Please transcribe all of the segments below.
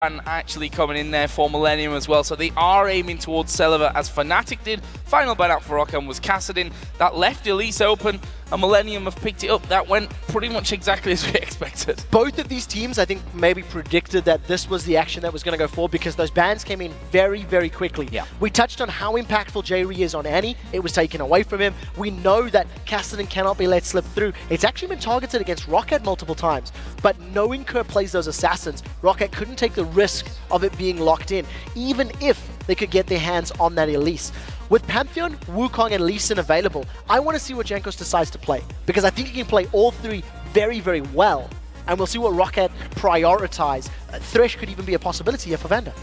and actually coming in there for Millenium as well, so they are aiming towards Celaver as Fnatic did. Final ban out for Roccat was Kassadin. That left Elise open, and Millenium have picked it up. That went pretty much exactly as we expected. Both of these teams, I think, maybe predicted that this was the action that was going to go forward because those bans came in very, very quickly. Yeah. We touched on how impactful Jree is on Annie. It was taken away from him. We know that Kassadin cannot be let slip through. It's actually been targeted against Roccat multiple times, but knowing Kerp plays those assassins, Roccat couldn't take the risk of it being locked in, even if they could get their hands on that Elise. With Pantheon, Wukong, and Lee Sin available, I want to see what Jankos decides to play, because I think he can play all three very, very well, and we'll see what Roccat prioritize. Thresh could even be a possibility here for Vander.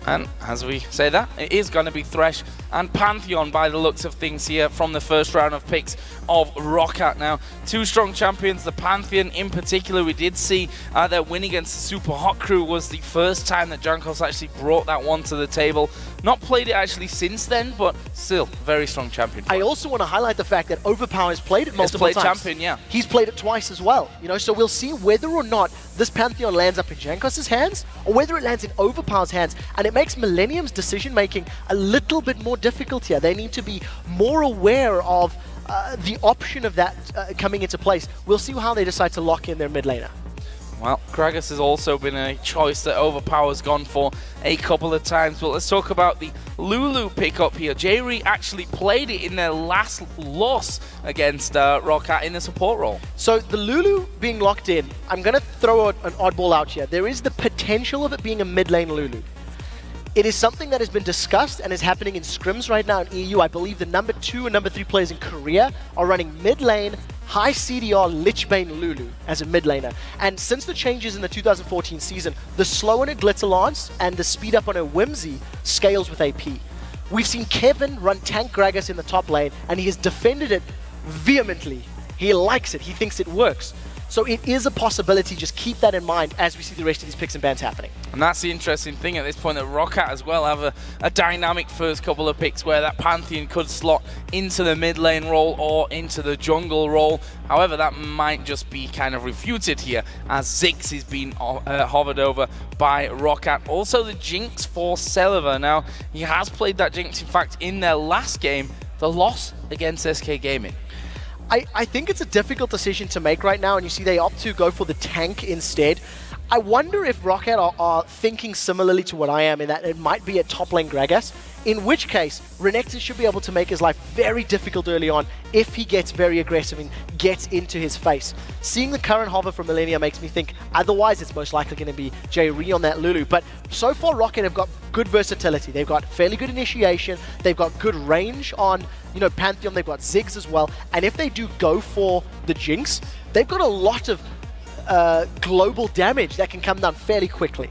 And as we say that, it is going to be Thresh and Pantheon by the looks of things here from the first round of picks of Roccat. Now, two strong champions, the Pantheon in particular. We did see their win against the Super Hot Crew was the first time that Jankos actually brought that one to the table. Not played it actually since then, but still, very strong champion. I also want to highlight the fact that OverPow has played it multiple times. Champion, yeah. He's played it twice as well, you know, so we'll see whether or not this Pantheon lands up in Jankos' hands or whether it lands in OverPow's hands, and it makes Millenium's decision-making a little bit more difficult here. They need to be more aware of the option of that coming into place. We'll see how they decide to lock in their mid laner. Well, Gragas has also been a choice that OverPow has gone for a couple of times. But let's talk about the Lulu pickup here. Jree actually played it in their last loss against Roccat in the support role. So the Lulu being locked in, I'm going to throw an oddball out here. There is the potential of it being a mid lane Lulu. It is something that has been discussed and is happening in scrims right now in EU. I believe the number 2 and number 3 players in Korea are running mid lane, high CDR Lichbane Lulu as a mid laner. And since the changes in the 2014 season, the slow on her Glitter Lance and the speed up on her Whimsy scales with AP. We've seen Kevin run tank Gragas in the top lane, and he has defended it vehemently. He likes it, he thinks it works. So it is a possibility, just keep that in mind as we see the rest of these picks and bans happening. And that's the interesting thing at this point, that Roccat as well have a dynamic first couple of picks where that Pantheon could slot into the mid lane role or into the jungle role. However, that might just be kind of refuted here as Xaxus is being hovered over by Roccat. Also the Jinx for Celaver. Now, he has played that Jinx, in fact, in their last game, the loss against SK Gaming. I think it's a difficult decision to make right now, and you see they opt to go for the tank instead. I wonder if Roccat are thinking similarly to what I am, in that it might be a top lane Gragas, in which case Renekton should be able to make his life very difficult early on if he gets very aggressive and gets into his face. Seeing the current hover from Millenium makes me think otherwise it's most likely going to be Jree on that Lulu. But so far Roccat have got good versatility. They've got fairly good initiation, they've got good range on, you know, Pantheon, they've got Ziggs as well, and if they do go for the Jinx, they've got a lot of global damage that can come down fairly quickly.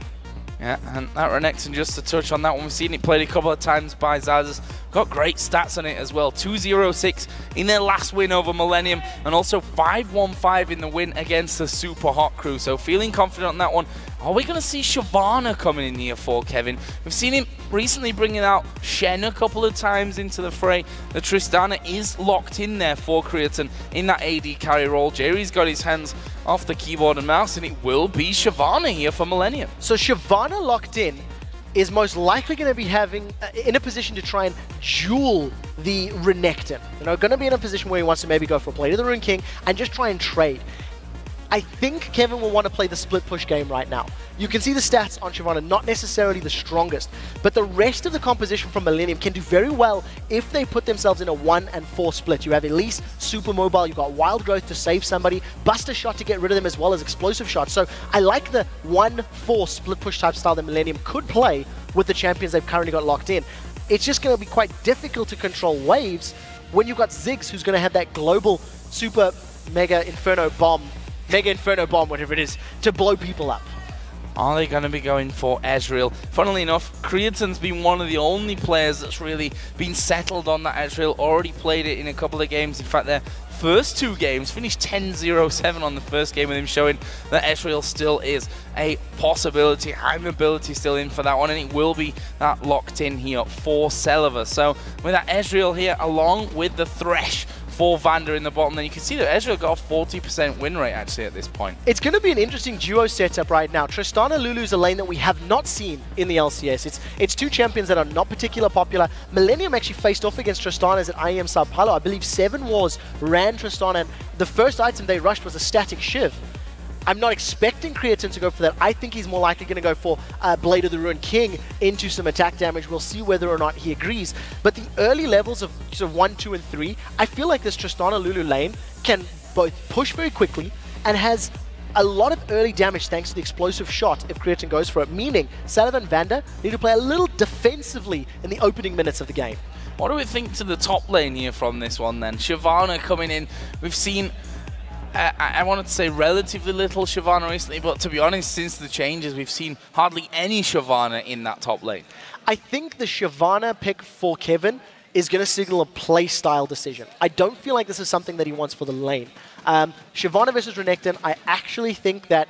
Yeah, and that Renekton, just to touch on that one, we've seen it played a couple of times by Xaxus. Got great stats on it as well. 2-0-6 in their last win over Millenium, and also 5-1-5 in the win against the Super Hot Crew. So feeling confident on that one. Are we going to see Shyvana coming in here for Kevin? We've seen him recently bringing out Shen a couple of times into the fray. The Tristana is locked in there for Creaton in that AD carry role. Jree's got his hands off the keyboard and mouse, and it will be Shyvana here for Millenium. So Shyvana locked in is most likely going to be having in a position to try and duel the Renekton. You know, going to be in a position where he wants to maybe go for a play to the Rune King and just try and trade. I think Kevin will want to play the split push game right now. You can see the stats on Shyvana, not necessarily the strongest, but the rest of the composition from Millenium can do very well if they put themselves in a 1-4 split. You have Elise, super mobile, you've got Wild Growth to save somebody, Buster Shot to get rid of them, as well as Explosive Shot. So I like the 1-4 split push type style that Millenium could play with the champions they've currently got locked in. It's just going to be quite difficult to control waves when you've got Ziggs, who's going to have that global super mega inferno bomb, whatever it is, to blow people up. Are they going to be going for Ezreal? Funnily enough, Creaton's been one of the only players that's really been settled on that Ezreal. Already played it in a couple of games. In fact, their first 2 games finished 10-0-7 on the first game, with him showing that Ezreal still is a possibility. I'm ability still in for that one, and it will be that locked in here for Celaver. So with that Ezreal here, along with the Thresh for Vander in the bottom. Then you can see that Ezreal got a 40% win rate actually at this point. It's going to be an interesting duo setup right now. Tristana Lulu is a lane that we have not seen in the LCS. It's two champions that are not particularly popular. Millenium actually faced off against Tristana's at IEM Sao Paulo. I believe 7 Wars ran Tristana, and the first item they rushed was a static Shiv. I'm not expecting Creaton to go for that. I think he's more likely going to go for Blade of the Ruined King into some attack damage. We'll see whether or not he agrees. But the early levels of sort of 1, 2, and 3, I feel like this Tristana Lulu lane can both push very quickly and has a lot of early damage thanks to the explosive shot if Creaton goes for it, meaning Celaver and Vander need to play a little defensively in the opening minutes of the game. What do we think to the top lane here from this one then? Shyvana coming in. We've seen I wanted to say relatively little Shyvana recently, but to be honest, since the changes, we've seen hardly any Shyvana in that top lane. I think the Shyvana pick for Kevin is going to signal a play-style decision. I don't feel like this is something that he wants for the lane. Shyvana versus Renekton, I actually think that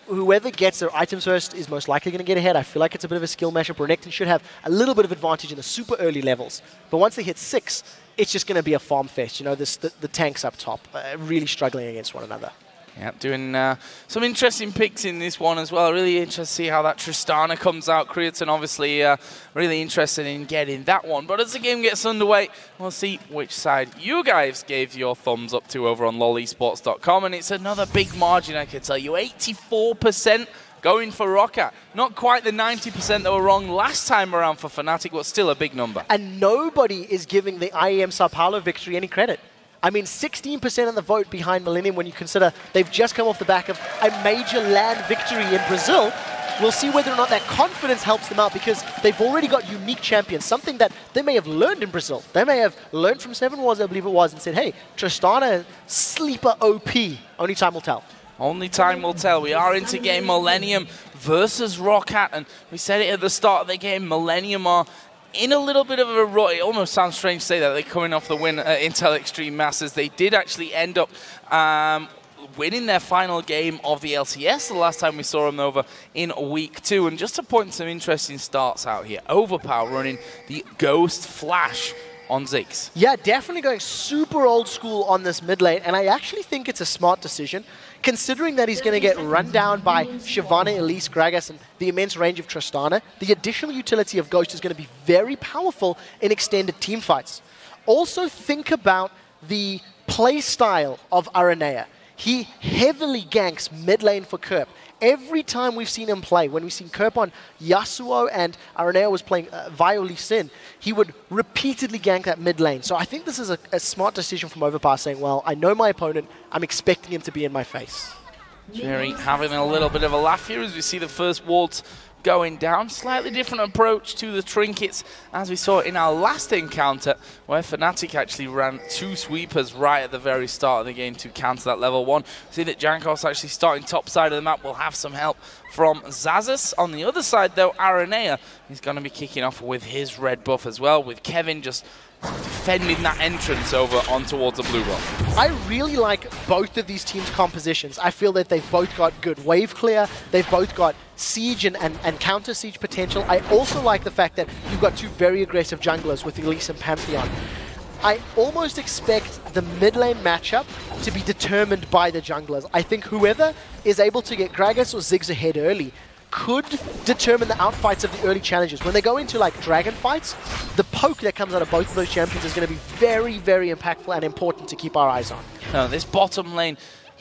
whoever gets their items first is most likely going to get ahead. I feel like it's a bit of a skill matchup. Renekton should have a little bit of advantage in the super early levels. But once they hit 6, it's just going to be a farm fest. You know, the tanks up top really struggling against one another. Yeah, doing some interesting picks in this one as well. Really interested to see how that Tristana comes out. Creaton obviously really interested in getting that one. But as the game gets underway, we'll see which side you guys gave your thumbs up to over on lolesports.com. And it's another big margin, I can tell you. 84% going for Roccat. Not quite the 90% that were wrong last time around for Fnatic, but still a big number. And nobody is giving the IEM Sao Paulo victory any credit. I mean, 16% of the vote behind Millenium when you consider they've just come off the back of a major land victory in Brazil. We'll see whether or not that confidence helps them out because they've already got unique champions, something that they may have learned in Brazil. They may have learned from 7 Wars, I believe it was, and said, hey, Tristana, sleeper OP. Only time will tell. Only time will tell. We are into game Millenium versus Roccat, and we said it at the start of the game, Millenium are in a little bit of a rut. It almost sounds strange to say that they're coming off the win at Intel Extreme Masters. They did actually end up winning their final game of the LCS the last time we saw them over in week 2. And just to point some interesting starts out here, OverPow running the Ghost Flash on Ziggs. Yeah, definitely going super old school on this mid lane, and I actually think it's a smart decision, considering that he's going to get run down by Shyvana, Elise, Gragas, and the immense range of Tristana. The additional utility of Ghost is going to be very powerful in extended team fights. Also think about the play style of Araneae. He heavily ganks mid lane for Kerp. Every time we've seen him play, when we've seen Kerp on Yasuo and Araneae was playing Violi Sin, he would repeatedly gank that mid lane. So I think this is a smart decision from OverPow, saying, well, I know my opponent, I'm expecting him to be in my face. Jree having a little bit of a laugh here as we see the first wards going down. Slightly different approach to the trinkets as we saw in our last encounter where Fnatic actually ran 2 sweepers right at the very start of the game to counter that level 1. See that Jankos actually starting top side of the map will have some help from Xaxus. On the other side though, Araneae is going to be kicking off with his red buff as well, with Kevin just defending that entrance over on towards the blue buff. I really like both of these teams' compositions. I feel that they've both got good wave clear, they've both got siege and counter siege potential. I also like the fact that you've got 2 very aggressive junglers with Elise and Pantheon. I almost expect the mid lane matchup to be determined by the junglers. I think whoever is able to get Gragas or Ziggs ahead early could determine the outfights of the early challenges. When they go into like dragon fights, the poke that comes out of both of those champions is going to be very, very impactful and important to keep our eyes on. No, this bottom lane,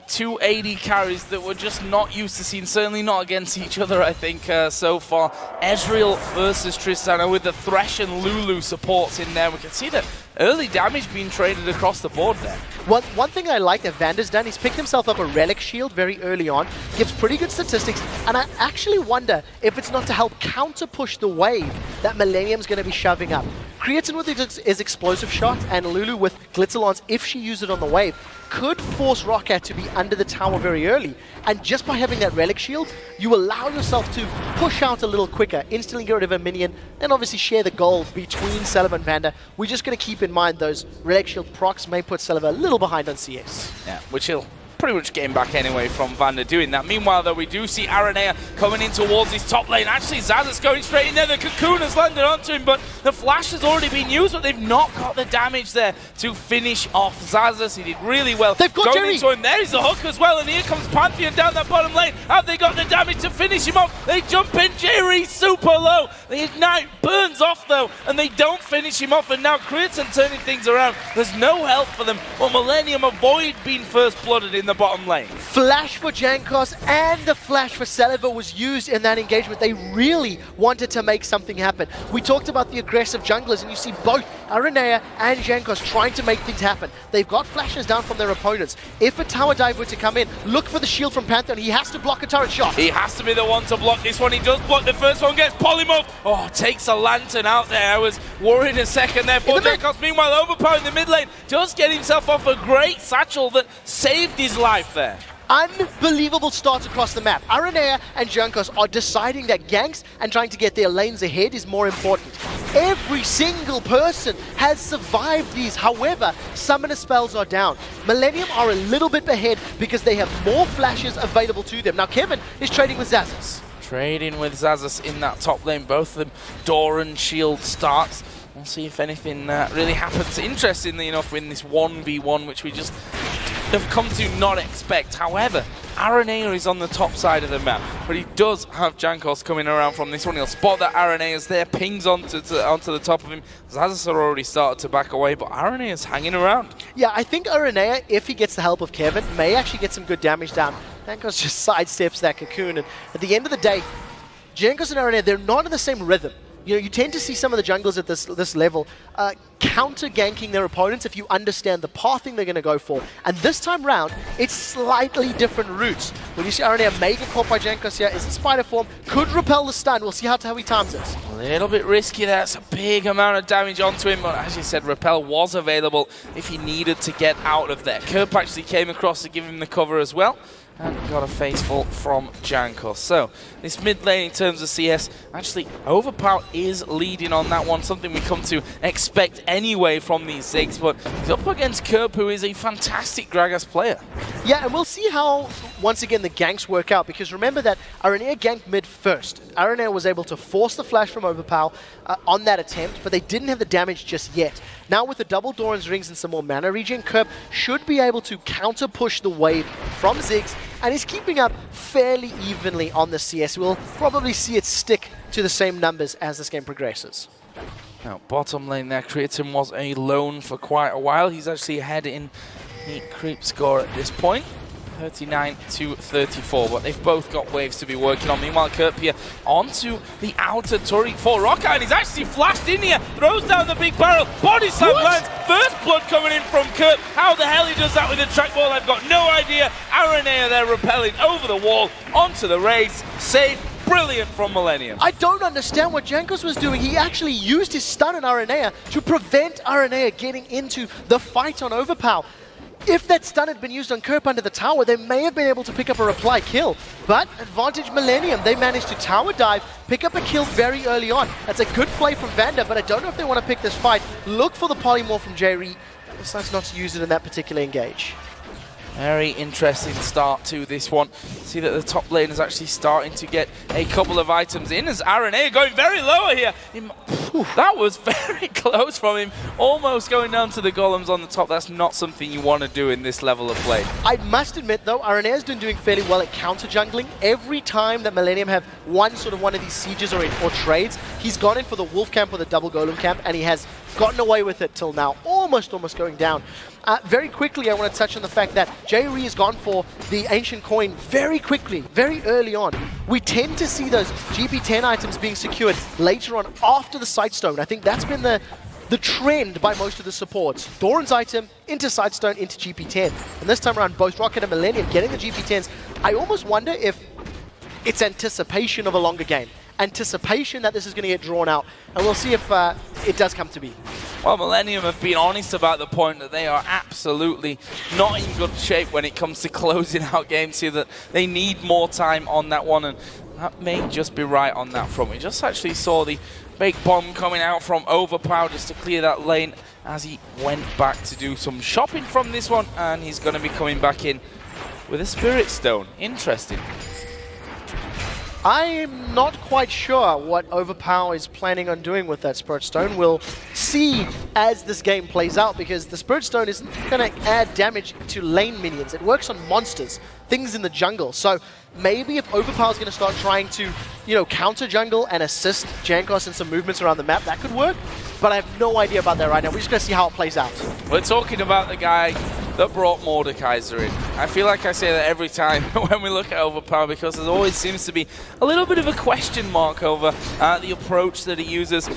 2 AD carries that we're just not used to seeing, certainly not against each other, I think, so far. Ezreal versus Tristana with the Thresh and Lulu supports in there. We can see that early damage being traded across the board there. One thing I like that Vander's done, he's picked himself up a Relic Shield very early on, gives pretty good statistics, and I actually wonder if it's not to help counter-push the wave that Millenium's going to be shoving up. Creaton with his explosive shot, and Lulu with Glitzerlance, if she uses it on the wave, could force Roccat to be under the tower very early. And just by having that Relic Shield, you allow yourself to push out a little quicker, instantly get rid of a minion, and obviously share the goal between Celaver and Vander. We're just going to keep in mind those Relic Shield procs may put Celaver a little behind on CS. Yeah, which he'll pretty much getting back anyway from Vander doing that. Meanwhile, though, we do see Araneae coming in towards his top lane. Actually, Xaxus going straight in there. The cocoon has landed onto him, but the flash has already been used, but they've not got the damage there to finish off Xaxus. He did really well. They've got going Jree. into him. There's the hook as well, and here comes Pantheon down that bottom lane. Have they got the damage to finish him off? They jump in. Jree super low. The ignite burns off, though, and they don't finish him off, and now Creaton turning things around. There's no help for them. Well, Millenium avoid being first blooded in the bottom lane. Flash for Jankos and the flash for Celaver was used in that engagement. They really wanted to make something happen. We talked about the aggressive junglers, and you see both Araneae and Jankos trying to make things happen. They've got flashes down from their opponents. If a tower dive were to come in, look for the shield from Pantheon. He has to block a turret shot. He has to be the one to block this one. He does block the first one, gets polymorph. Oh, takes a lantern out there. I was worried a second there for Jankos. Meanwhile, OverPow in the mid lane does get himself off a great satchel that saved his life there. Unbelievable starts across the map. Araneae and Jankos are deciding that ganks and trying to get their lanes ahead is more important. Every single person has survived these. However, summoner spells are down. Millenium are a little bit ahead because they have more flashes available to them. Now Kevin is trading with Xaxus. Trading with Xaxus in that top lane. Both of them Doran shield starts. We'll see if anything really happens. Interestingly enough, in this 1v1, which we just have come to not expect. However, Araneae is on the top side of the map, but he does have Jankos coming around from this one. He'll spot that Araneae is there, pings onto the top of him. Xaxus are already started to back away, but Araneae is hanging around. Yeah, I think Araneae, if he gets the help of Kevin, may actually get some good damage down. Jankos just sidesteps that cocoon, and at the end of the day, Jankos and Araneae, they're not in the same rhythm. You know, you tend to see some of the junglers at this level counter-ganking their opponents if you understand the pathing they're going to go for. And this time round, it's slightly different routes. When you see Araneae may get caught by Jankos here, is in spider form, could repel the stun. We'll see how he times it. A little bit risky there. It's a big amount of damage onto him, but as you said, repel was available if he needed to get out of there. Kerp actually came across to give him the cover as well, and got a faceful from Jankos. So, this mid lane in terms of CS, actually, OverPow is leading on that one, something we come to expect anyway from these Zigs, but he's up against Kerp, who is a fantastic Gragas player. Yeah, and we'll see how, once again, the ganks work out, because remember that Araneae ganked mid first. Araneae was able to force the flash from OverPow on that attempt, but they didn't have the damage just yet. Now with the double Doran's rings and some more mana regen, Kerp should be able to counter-push the wave from Ziggs, and he's keeping up fairly evenly on the CS. We'll probably see it stick to the same numbers as this game progresses. Now, bottom lane there, Creaton was alone for quite a while. He's actually ahead in the creep score at this point. 39 to 34, but they've both got waves to be working on. Meanwhile, Kerp here onto the outer turret for Roccat, and he's actually flashed in here, throws down the big barrel, body slam lands, first blood coming in from Kerp. How the hell he does that with a trackball, I've got no idea. Araneae there repelling over the wall, onto the race, save. Brilliant from Millenium. I don't understand what Jankos was doing. He actually used his stun on Araneae to prevent Araneae getting into the fight on OverPow. If that stun had been used on Kerp under the tower, they may have been able to pick up a reply kill. But advantage Millenium, they managed to tower dive, pick up a kill very early on. That's a good play from Vander, but I don't know if they want to pick this fight. Look for the polymorph from Jree. Decides not to use it in that particular engage. Very interesting start to this one. See that the top lane is actually starting to get a couple of items in as Araneae going very low here. That was very close from him. Almost going down to the golems on the top. That's not something you want to do in this level of play. I must admit though, Araneae's been doing fairly well at counter jungling. Every time that Millenium have one of these sieges or trades, he's gone in for the wolf camp or the double golem camp, and he has gotten away with it till now. Almost going down. Very quickly, I want to touch on the fact that Jree has gone for the ancient coin very quickly, very early on. We tend to see those GP10 items being secured later on after the Sightstone. I think that's been the trend by most of the supports. Doran's item into Sightstone into GP10. And this time around, both Roccat and Millenium getting the GP10s. I almost wonder if it's anticipation of a longer game. Anticipation that this is going to get drawn out. And we'll see if it does come to be. Well, Millenium have been honest about the point that they are absolutely not in good shape when it comes to closing out games here, that they need more time on that one, and that may just be right on that front. We just actually saw the big bomb coming out from OverPow just to clear that lane as he went back to do some shopping from this one, and he's going to be coming back in with a Spirit Stone. Interesting. I'm not quite sure what OverPow is planning on doing with that Spirit Stone. We'll see as this game plays out, because the Spirit Stone isn't going to add damage to lane minions. It works on monsters, things in the jungle. So maybe if OverPow is going to start trying to, you know, counter jungle and assist Jankos in some movements around the map, that could work. But I have no idea about that right now. We're just going to see how it plays out. We're talking about the guy that brought Mordekaiser in. I feel like I say that every time when we look at OverPow, because there always seems to be a little bit of a question mark over the approach that he uses.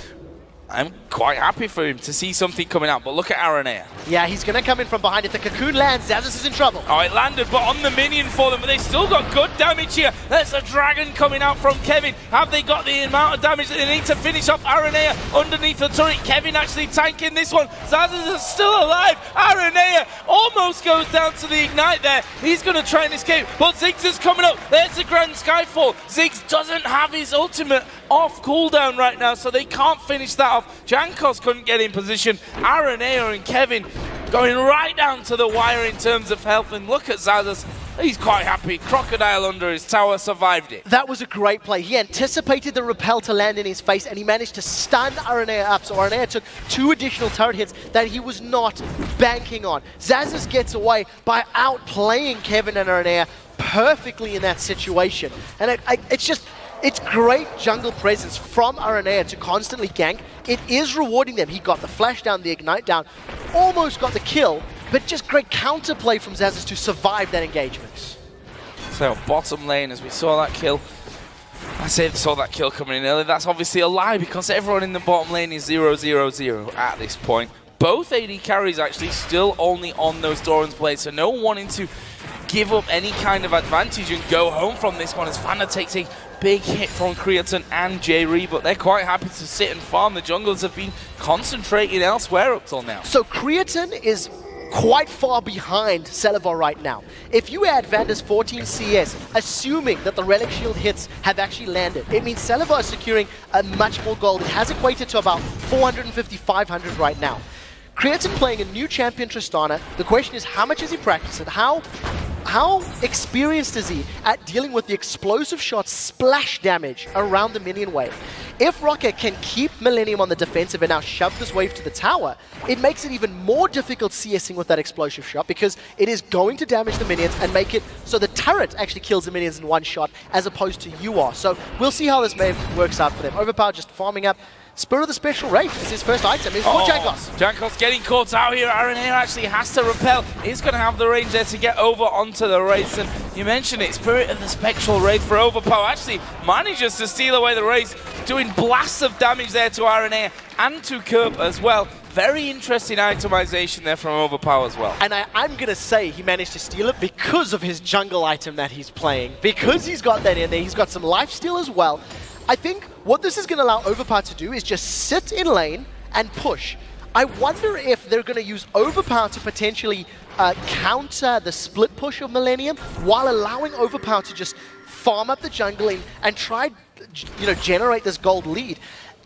I'm quite happy for him to see something coming out, but look at Araneae. Yeah, he's going to come in from behind. If the cocoon lands, Xaxus is in trouble. Oh, it landed, but on the minion for them, but they still got good damage here. There's a dragon coming out from Kevin. Have they got the amount of damage that they need to finish off Araneae underneath the turret? Kevin actually tanking this one. Xaxus is still alive. Araneae almost goes down to the ignite there. He's going to try and escape, but Ziggs is coming up. There's the Grand Skyfall. Ziggs doesn't have his ultimate off cooldown right now, so they can't finish that off. Jankos couldn't get in position. Araneae and Kevin going right down to the wire in terms of health, and look at Xaxus. He's quite happy. Crocodile under his tower survived it. That was a great play. He anticipated the repel to land in his face, and he managed to stun Araneae up. So Araneae took 2 additional turret hits that he was not banking on. Xaxus gets away by outplaying Kevin and Araneae perfectly in that situation. And it's great jungle presence from Araneae to constantly gank. It is rewarding them. He got the flash down, the ignite down, almost got the kill, but just great counterplay from Xaxus to survive that engagement. So bottom lane, as we saw that kill, I saw that kill coming in early. That's obviously a lie, because everyone in the bottom lane is 0-0-0 at this point. Both AD carries actually still only on those Doran's blades, so no one wanting to give up any kind of advantage and go home from this one, as Vander takes a big hit from Creaton and Jree, but they're quite happy to sit and farm. The junglers have been concentrating elsewhere up till now. So Creaton is quite far behind Celaver right now. If you add Vander's 14 CS, assuming that the Relic Shield hits have actually landed, it means Celaver is securing much more gold. It has equated to about 450, 500 right now. Creaton playing a new champion Tristana. The question is, how much has he practiced it? How experienced is he at dealing with the explosive shot splash damage around the minion wave? If Roccat can keep Millenium on the defensive and now shove this wave to the tower, it makes it even more difficult CSing with that explosive shot, because it is going to damage the minions and make it so the turret actually kills the minions in one shot as opposed to you are. So we'll see how this maybe works out for them. OverPow just farming up. Spirit of the Special Wraith is his first item. It's for Jankos. Jankos getting caught out here. Araneae actually has to repel. He's going to have the range there to get over onto the Wraith. And you mentioned it, Spirit of the Spectral Wraith for OverPow actually manages to steal away the Wraith, doing blasts of damage there to Araneae and to Kerp as well. Very interesting itemization there from OverPow as well. And I'm going to say he managed to steal it because of his jungle item that he's playing. Because he's got that in there, he's got some lifesteal as well. I think what this is going to allow OverPow to do is just sit in lane and push. I wonder if they're going to use OverPow to potentially counter the split push of Millenium while allowing OverPow to just farm up the jungle and try, you know, generate this gold lead.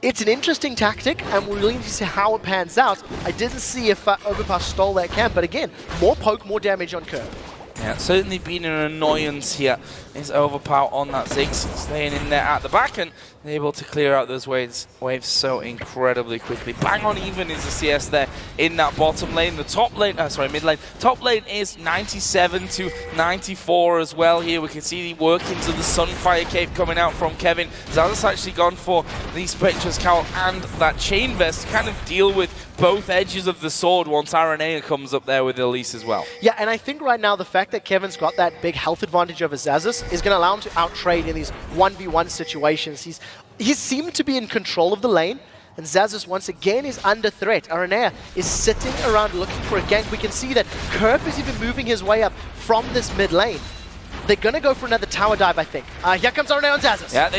It's an interesting tactic, and we're willing to see how it pans out. I didn't see if OverPow stole that camp, but again, more poke, more damage on Kerp. Yeah, it's certainly been an annoyance here. Is OverPow on that Ziggs, staying in there at the back and able to clear out those waves so incredibly quickly. Bang on even is the CS there in that bottom lane. The top lane, mid lane. Top lane is 97 to 94 as well here. We can see the workings of the Sunfire Cape coming out from Kevin. Xaxus actually gone for the Spectre's Cowl and that Chain Vest to kind of deal with both edges of the sword once Araneae comes up there with Elise as well. Yeah, and I think right now the fact that Kevin's got that big health advantage over Xaxus is going to allow him to outtrade in these 1v1 situations. He seemed to be in control of the lane, and Xaxus once again is under threat. Araneae is sitting around looking for a gank. We can see that Kerp is even moving his way up from this mid lane. They're going to go for another tower dive, I think. Here comes Araneae on Xaxus. Yeah,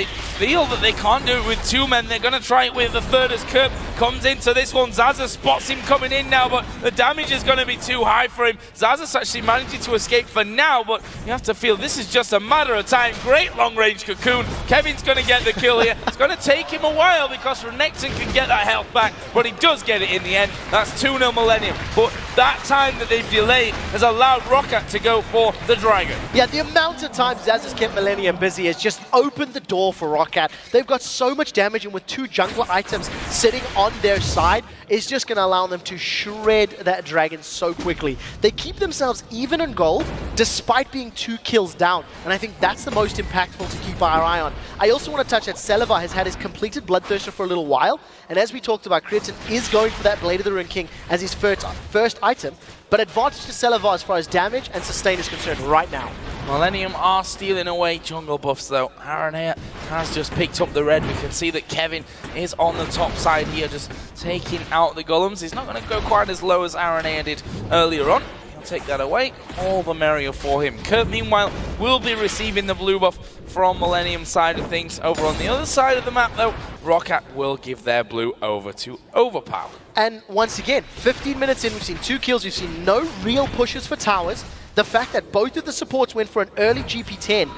feel that they can't do it with two men. They're going to try it with the third as Kerp comes into this one. Xaxus spots him coming in now, but the damage is going to be too high for him. Xaxus actually managing to escape for now, but you have to feel this is just a matter of time. Great long-range cocoon. Kevin's going to get the kill here. It's going to take him a while because Renekton can get that health back, but he does get it in the end. That's 2-0 Millennium. But that time that they've delayed has allowed Roccat to go for the Dragon. Yeah, the amount of time Xaxus kept Millennium busy has just opened the door for Roccat. They've got so much damage, and with two jungler items sitting on their side, it's just going to allow them to shred that Dragon so quickly. They keep themselves even in gold, despite being 2 kills down, and I think that's the most impactful to keep our eye on. I also want to touch that Celaver has had his completed Bloodthirster for a little while, and as we talked about, Creaton is going for that Blade of the Ruined King as his first item, but advantage to Celaver as far as damage and sustain is concerned right now. Millennium are stealing away jungle buffs though. Araneae has just picked up the red. We can see that Kevin is on the top side here, just taking out the golems. He's not going to go quite as low as Araneae did earlier on. He'll take that away. All the merrier for him. Kerp, meanwhile, will be receiving the blue buff from Millennium side of things. Over on the other side of the map though, Roccat will give their blue over to OverPow. And once again, 15 minutes in, we've seen 2 kills. We've seen no real pushes for towers. The fact that both of the supports went for an early GP10,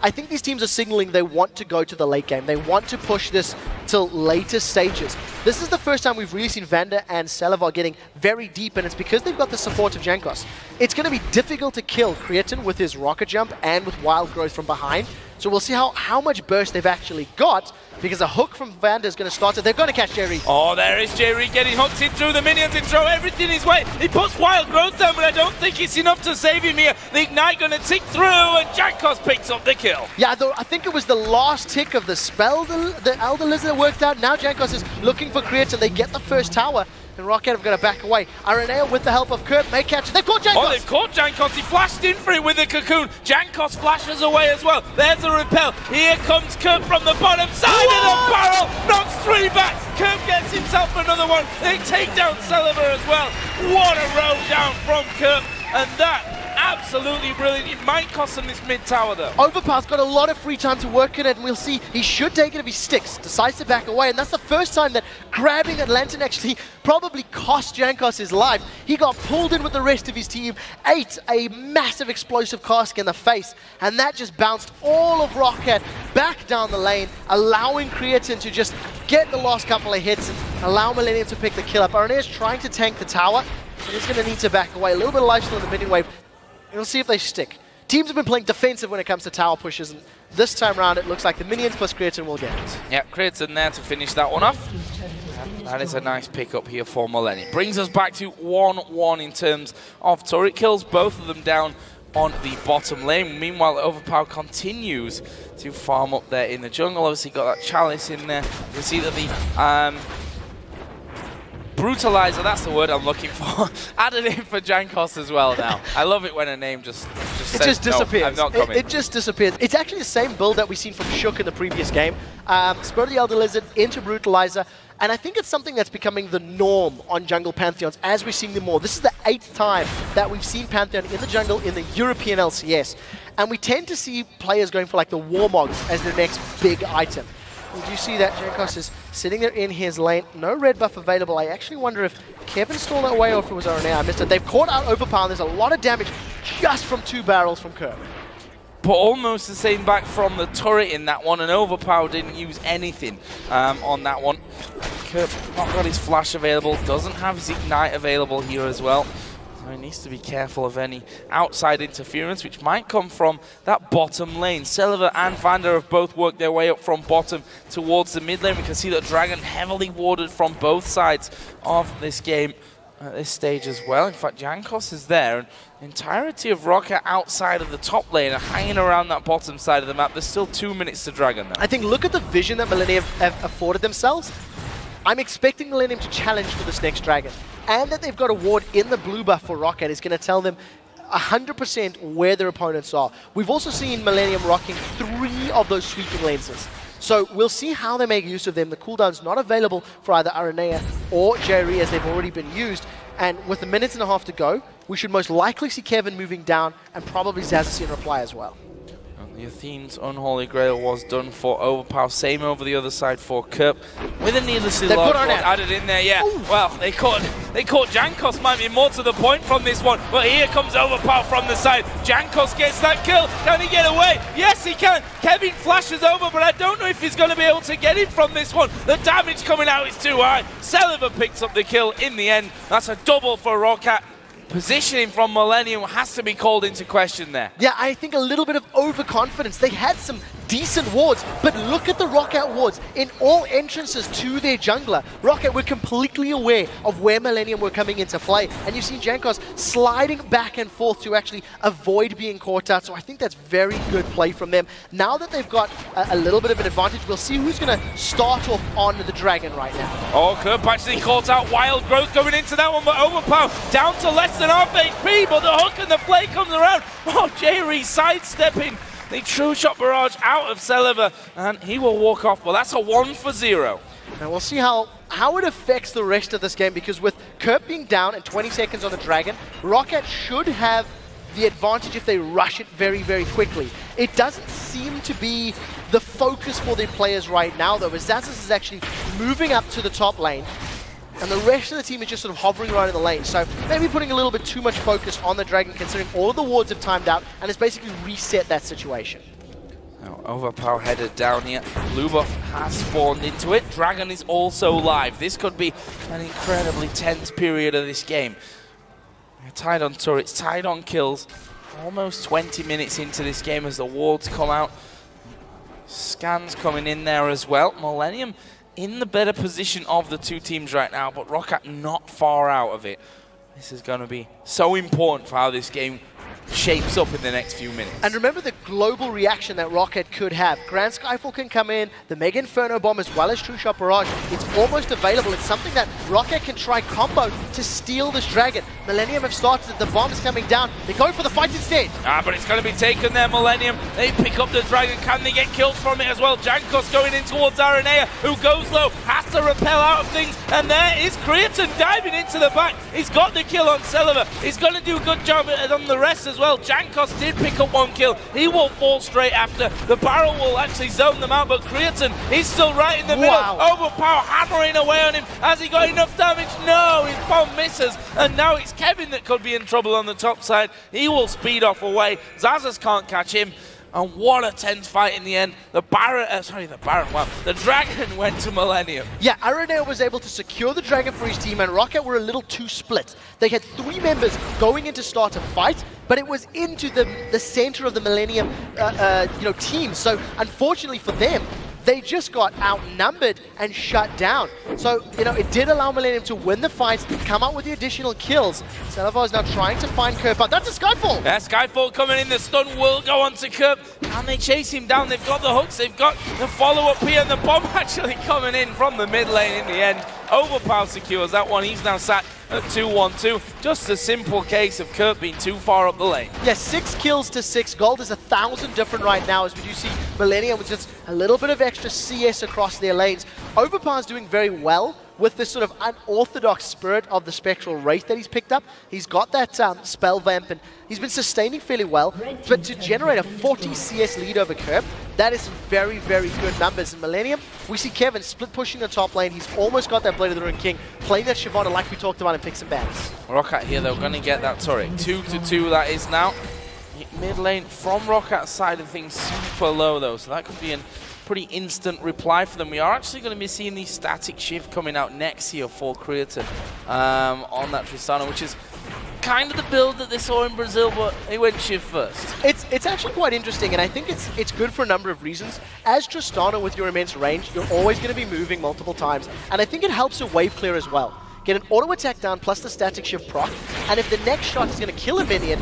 I think these teams are signaling they want to go to the late game. They want to push this till later stages. This is the first time we've really seen Vander and Celaver getting very deep, and it's because they've got the support of Jankos. It's going to be difficult to kill Creaton with his rocket jump and with wild growth from behind. So we'll see how much burst they've actually got, because a hook from Vander is going to start it. They're going to catch Jree. Oh, there is Jree getting hooked in through the minions and throw everything his way. He puts wild growth down, but I don't think it's enough to save him here. The Ignite going to tick through, and Jankos picks up the kill. Yeah, though, I think it was the last tick of the spell the Elder Lizard worked out. Now Jankos is looking for Creaton. They get the first tower, and Roccat are going to back away. Araneae, with the help of Kerp, may catch it. They've caught Jankos! Oh, they've caught Jankos. He flashed in for it with the cocoon. Jankos flashes away as well. There's the repel. Here comes Kerp from the bottom side of the barrel. Knocks 3 back. Kerp gets himself another one. They take down Celaver as well. What a row down from Kerp. And that, absolutely brilliant. It might cost them this mid tower though. OverPow's got a lot of free time to work in it, and we'll see he should take it if he sticks. Decides to back away, and that's the first time that grabbing that lantern actually probably cost Jankos his life. He got pulled in with the rest of his team, ate a massive explosive cask in the face, and that just bounced all of Roccat back down the lane, allowing Creaton to just get the last couple of hits and allow Millennium to pick the kill up. Araneae's trying to tank the tower, and he's going to need to back away. A little bit of lifesteal in the minion wave. We'll see if they stick. Teams have been playing defensive when it comes to tower pushes, and this time around it looks like the minions plus Creaton will get it. Yeah, Creaton there to finish that one off. That is a nice pickup here for Millennium. Brings us back to 1-1 in terms of turret kills, both of them down on the bottom lane. Meanwhile, OverPow continues to farm up there in the jungle. Obviously got that Chalice in there. You see that the Brutalizer, that's the word I'm looking for, added in for Jankos as well now. I love it when a name just says, disappears. No, I'm not coming. It just disappears. It's actually the same build that we've seen from Shook in the previous game. Spur of the Elder Lizard into Brutalizer, and I think it's something that's becoming the norm on jungle Pantheons as we're seeing them more. This is the 8th time that we've seen Pantheon in the jungle in the European LCS, and we tend to see players going for like the Warmogs as their next big item. Did you see that Jankos is sitting there in his lane? No red buff available. I actually wonder if Kevin stole that away or if it was Araneae. I missed it. They've caught out OverPow, and there's a lot of damage just from 2 barrels from Kerp. But almost the same back from the turret in that one, and OverPow didn't use anything on that one. Kerp not got his flash available, doesn't have his Ignite available here as well. So he needs to be careful of any outside interference, which might come from that bottom lane. Celaver and Vander have both worked their way up from bottom towards the mid lane. We can see that Dragon heavily warded from both sides of this game at this stage as well. In fact, Jankos is there, and the entirety of Roccat outside of the top lane are hanging around that bottom side of the map. There's still 2 minutes to Dragon though. I think look at the vision that Millennium have afforded themselves. I'm expecting Millennium to challenge for this next Dragon. And that they've got a ward in the blue buff for Roccat is going to tell them 100% where their opponents are. We've also seen Millennium rocking 3 of those sweeping lenses. So we'll see how they make use of them. The cooldown's not available for either Araneae or Jree as they've already been used. And with a minute and a half to go, we should most likely see Kevin moving down and probably Xaxus in reply as well. The Athene's Unholy Grail was done for OverPow. Same over the other side for Kerp. With a needlessly large rod added in there, yeah. Ooh. Well, they caught Jankos, might be more to the point from this one. But here comes OverPow from the side. Jankos gets that kill. Can he get away? Yes, he can. Kevin flashes over, but I don't know if he's going to be able to get him from this one. The damage coming out is too high. Celaver picks up the kill in the end. That's a double for Roccat. Positioning from Millenium has to be called into question there. Yeah, I think a little bit of overconfidence. They had some decent wards, but look at the Roccat wards in all entrances to their jungler. Roccat were completely aware of where Millenium were coming into play, and you've seen Jankos sliding back and forth to actually avoid being caught out, so I think that's very good play from them. Now that they've got a little bit of an advantage, we'll see who's going to start off on the Dragon right now. Oh, Kerp actually caught out Wild Growth going into that one, but OverPow down to less than half HP, but the hook and the play comes around. Oh, Jree sidestepping the true shot barrage out of Celaver, and he will walk off. Well, that's a 1 for 0. And we'll see how it affects the rest of this game, because with Kerp being down and 20 seconds on the Dragon, Roccat should have the advantage if they rush it very, very quickly. It doesn't seem to be the focus for their players right now, though, as Xaxus is actually moving up to the top lane, and the rest of the team is just sort of hovering around in the lane. So maybe putting a little bit too much focus on the Dragon, considering all of the wards have timed out, and it's basically reset that situation. Now, OverPow headed down here. Blue buff has spawned into it. Dragon is also live. This could be an incredibly tense period of this game. We're tied on turrets, tied on kills. Almost 20 minutes into this game as the wards come out. Scans coming in there as well. Millenium in the better position of the two teams right now, but Roccat not far out of it. This is going to be so important for how this game shapes up in the next few minutes. And remember the global reaction that Roccat could have. Grand Skyfall can come in, the Mega Inferno Bomb as well as True Shot Barrage. It's almost available. It's something that Roccat can try combo to steal this Dragon. Millenium have started, the bomb is coming down. They go for the fight instead. But it's going to be taken there, Millenium. They pick up the Dragon. Can they get kills from it as well? Jankos going in towards Araneae, who goes low, has to repel out of things. And there is Creaton diving into the back. He's got the kill on Celaver. He's going to do a good job on the rest as well. Jankos did pick up one kill. He will fall straight after. The barrel will actually zone them out, but Creaton is still right in the middle. OverPow hammering away on him. Has he got enough damage? No, his bomb misses. And now it's Kevin that could be in trouble on the top side. He will speed off away. Xaxus can't catch him. And what a tense fight in the end. The Dragon went to Millenium. Yeah, Araneae was able to secure the Dragon for his team, and Roccat were a little too split. They had 3 members going in to start a fight, but it was into the center of the Millenium team. So unfortunately for them, they just got outnumbered and shut down. So, it did allow Millenium to win the fight, come out with the additional kills. Celaver is now trying to find Kerp out. That's a Skyfall! Yeah, Skyfall coming in. The stun will go on to Kerp. Can they chase him down? They've got the hooks, they've got the follow-up here, and the bomb actually coming in from the mid lane in the end. OverPow secures that one. He's now sat at 2-1-2. Just a simple case of Kerp being too far up the lane. Yeah, 6 kills to 6. Gold is 1,000 different right now, as we do see Millenium with just a little bit of extra CS across their lanes. OverPow is doing very well with this sort of unorthodox spirit of the Spectral Wraith that he's picked up. He's got that spell vamp, and he's been sustaining fairly well. But to generate a 40 CS lead over Kerp, that is some very, very good numbers. In Millenium, we see Kevin split pushing the top lane. He's almost got that Blade of the Ruined King, playing that Shyvana like we talked about in Picks and Bans. Roccat here, they're going to get that turret. 2-2 that is now. Mid lane from Rockat's side of things super low though, so that could be a pretty instant reply for them. We are actually going to be seeing the static shift coming out next here for Creaton on that Tristana, which is kind of the build that they saw in Brazil, but they went shift first. It's actually quite interesting, and I think it's good for a number of reasons. As Tristana with your immense range, you're always going to be moving multiple times, and I think it helps a wave clear as well. Get an auto attack down plus the static shift proc, and if the next shot is going to kill a minion,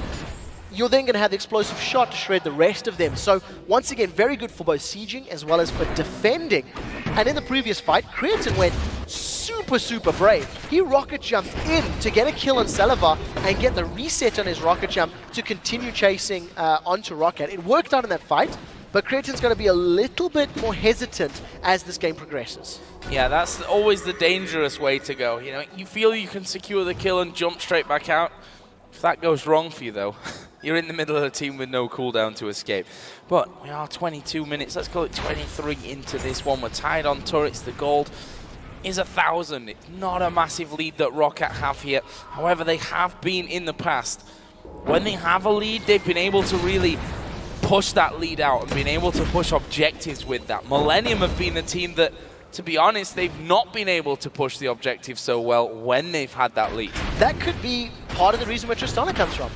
you're then going to have the explosive shot to shred the rest of them. So once again, very good for both sieging as well as for defending. And in the previous fight, Creaton went super brave. He rocket jumped in to get a kill on Celaver and get the reset on his rocket jump to continue chasing onto Roccat. It worked out in that fight, but Creaton's going to be a little bit more hesitant as this game progresses. Yeah, that's always the dangerous way to go. You feel you can secure the kill and jump straight back out. If that goes wrong for you though, You're in the middle of a team with no cooldown to escape. But we are 22 minutes, let's call it 23 into this one. We're tied on turrets. The gold is 1,000. It's not a massive lead that Roccat have here. However, they have been in the past. When they have a lead, they've been able to really push that lead out and been able to push objectives with that. Millenium have been the team that, to be honest, they've not been able to push the objective so well when they've had that lead. That could be part of the reason where Tristana comes from.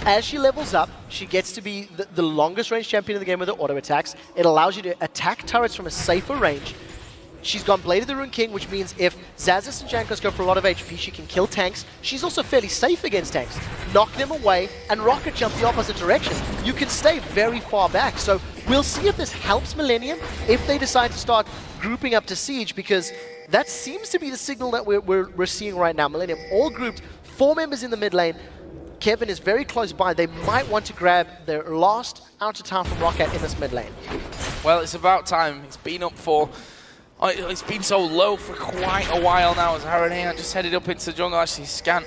As she levels up, she gets to be the longest range champion in the game with her auto attacks. It allows you to attack turrets from a safer range. She's gone Blade of the Rune King, which means if Xaxus and Jankos go for a lot of HP, she can kill tanks. She's also fairly safe against tanks. Knock them away, and Roccat jump the opposite direction. You can stay very far back. So we'll see if this helps Millenium, if they decide to start grouping up to Siege, because that seems to be the signal that we're seeing right now. Millenium all grouped, 4 members in the mid lane. Kevin is very close by. They might want to grab their last out of town from Roccat in this mid lane. Well, it's about time. It's been up for... it's been so low for quite a while now as Araneae just headed up into jungle. Actually, Scant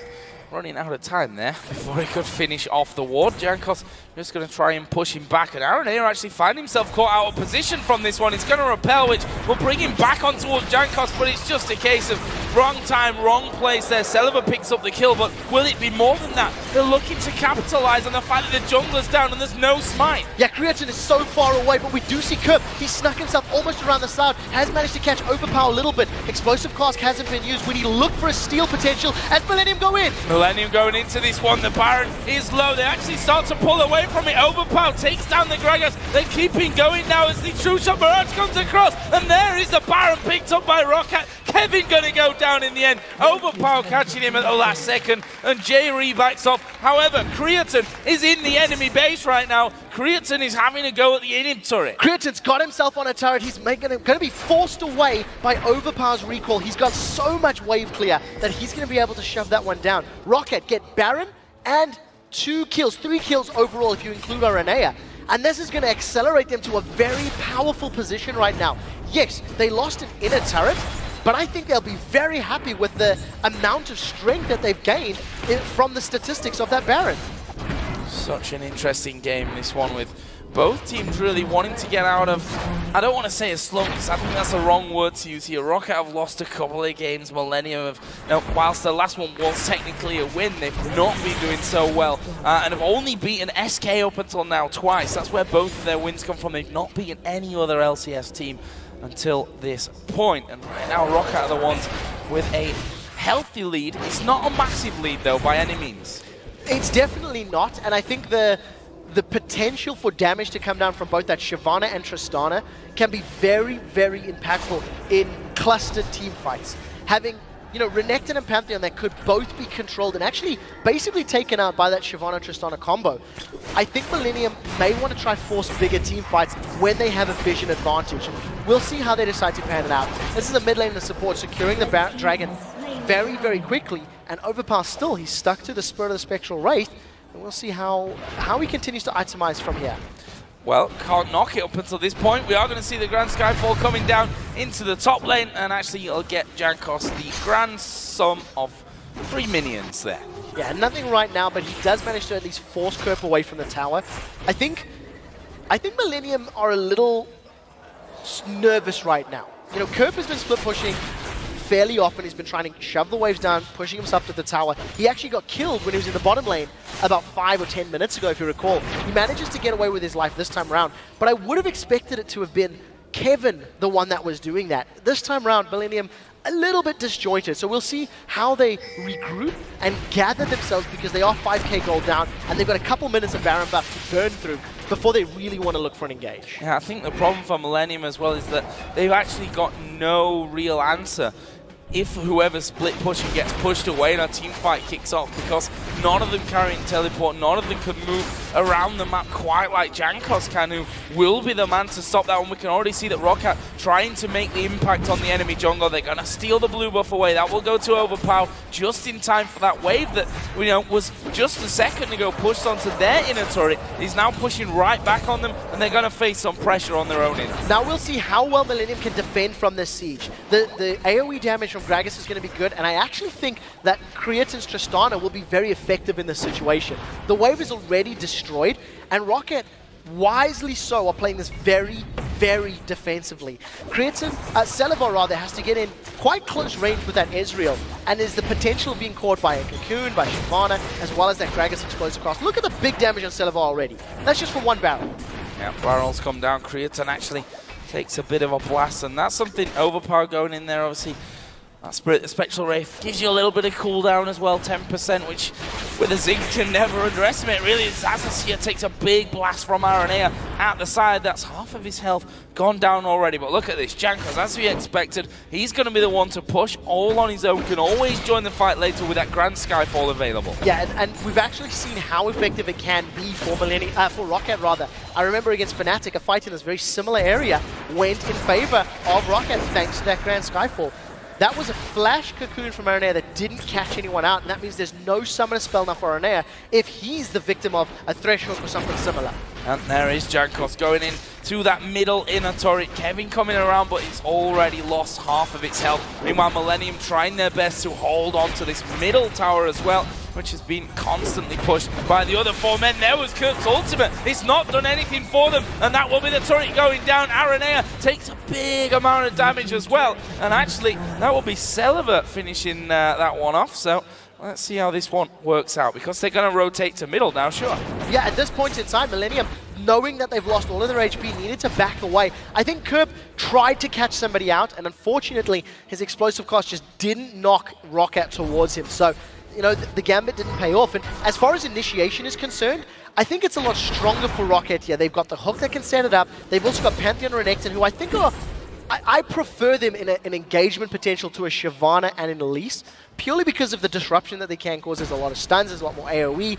running out of time there before he could finish off the ward. Jankos just going to try and push him back, and Araneae actually find himself caught out of position from this one. It's going to repel, which will bring him back on towards Jankos, but it's just a case of wrong time, wrong place there. Celaver picks up the kill, but will it be more than that? They're looking to capitalize on the fact that the jungler's down and there's no smite. Yeah, Creaton is so far away, but we do see Kerp. He snuck himself almost around the side, has managed to catch OverPow a little bit. Explosive Cask hasn't been used. We need to look for a steal potential as Millenium go in. Millenium going into this one. The Baron is low. They actually start to pull away from it. OverPow takes down the Gragas. They're keeping going now as the True Shot Barrage comes across, and there is the Baron picked up by Roccat. Kevin gonna go down in the end. OverPow catching him at the last second, and Jree backs off. However, Creaton is in the enemy base right now. Creaton is having a go at the inhib turret. Creaton's got himself on a turret. He's going to be forced away by OverPow's recall. He's got so much wave clear that he's going to be able to shove that one down. Roccat get Baron and 3 kills overall if you include Araneae. And this is going to accelerate them to a very powerful position right now. Yes, they lost an inner turret, but I think they'll be very happy with the amount of strength that they've gained from the statistics of that Baron. Such an interesting game, this one, with both teams really wanting to get out of, I don't want to say a slump, because I think that's the wrong word to use here. Roccat have lost a couple of games. Millenium have, whilst the last one was technically a win, they've not been doing so well, and have only beaten SK up until now twice. That's where both of their wins come from. They've not beaten any other LCS team until this point. And right now, Roccat are the ones with a healthy lead. It's not a massive lead, though, by any means. It's definitely not, and I think the potential for damage to come down from both that Shyvana and Tristana can be very, very impactful in clustered team fights. Having, Renekton and Pantheon that could both be controlled and actually basically taken out by that Shyvana-Tristana combo. I think Millenium may want to try force bigger team fights when they have a vision advantage. We'll see how they decide to pan it out. This is a mid lane of support, securing the Dragon very, very quickly, and OverPow still, he's stuck to the Spirit of the Spectral Wraith, and we'll see how he continues to itemize from here. Well, can't knock it up until this point. We are going to see the Grand Skyfall coming down into the top lane, and actually it'll get Jankos the grand sum of 3 minions there. Yeah, nothing right now, but he does manage to at least force Kerp away from the tower. I think Millenium are a little nervous right now. Kerp has been split pushing fairly often. He's been trying to shove the waves down, pushing himself to the tower. He actually got killed when he was in the bottom lane about 5 or 10 minutes ago, if you recall. He manages to get away with his life this time around, but I would have expected it to have been Kevin the one that was doing that. This time around, Millenium a little bit disjointed, so we'll see how they regroup and gather themselves, because they are 5k gold down, and they've got a couple minutes of Baron buff to burn through before they really want to look for an engage. Yeah, I think the problem for Millenium as well is that they've actually got no real answer if whoever's split pushing gets pushed away and a team fight kicks off, because none of them carrying teleport, none of them can move around the map quite like Jankos can, who will be the man to stop that one. We can already see that Roccat trying to make the impact on the enemy jungle. They're going to steal the blue buff away. That will go to OverPow just in time for that wave that was just a second ago pushed onto their inner turret. He's now pushing right back on them, and they're going to face some pressure on their own end. Now we'll see how well Millenium can defend from this siege. The AoE damage from from Xaxus is going to be good, and I actually think that Creaton's Tristana will be very effective in this situation. The wave is already destroyed, and Roccat, wisely so, are playing this very, very defensively. Creaton, Celaver rather, has to get in quite close range with that Ezreal, and there's the potential of being caught by a Cocoon, by Shyvana, as well as that Xaxus explosive cross. Look at the big damage on Celaver already. That's just from one barrel. Yeah, barrels come down. Creaton actually takes a bit of a blast, and that's something OverPow going in there, obviously. That Spectral Wraith gives you a little bit of cooldown as well, 10%, which with a Zig can never underestimate, really. Xaxus here takes a big blast from Araneae at the side. That's half of his health gone down already. But look at this, Jankos, as we expected, he's going to be the one to push all on his own, can always join the fight later with that Grand Skyfall available. Yeah, and we've actually seen how effective it can be for for Roccat rather. I remember against Fnatic, a fight in this very similar area went in favor of Roccat thanks to that Grand Skyfall. That was a flash Cocoon from Araneae that didn't catch anyone out, and that means there's no summoner spell now for Araneae if he's the victim of a threshold or something similar. And there is Jankos going in to that middle inner turret. Kevin coming around, but he's already lost half of its health. Meanwhile, Millenium trying their best to hold on to this middle tower as well, which has been constantly pushed by the other four men. There was Kerp's ultimate. It's not done anything for them, and that will be the turret going down. Araneae takes a big amount of damage as well, and actually, that will be Celaver finishing that one off. So let's see how this one works out, because they're going to rotate to middle now, sure. Yeah, at this point in time, Millenium, knowing that they've lost all of their HP, needed to back away. I think Kerp tried to catch somebody out, and unfortunately, his explosive cost just didn't knock Roccat towards him. So, you know, the gambit didn't pay off. And as far as initiation is concerned, I think it's a lot stronger for Roccat here. They've got the hook that can set it up. They've also got Pantheon and Renekton, who I think are... I prefer them in an engagement potential to a Shyvana and an Elise, purely because of the disruption that they can cause. There's a lot of stuns, there's a lot more AoE.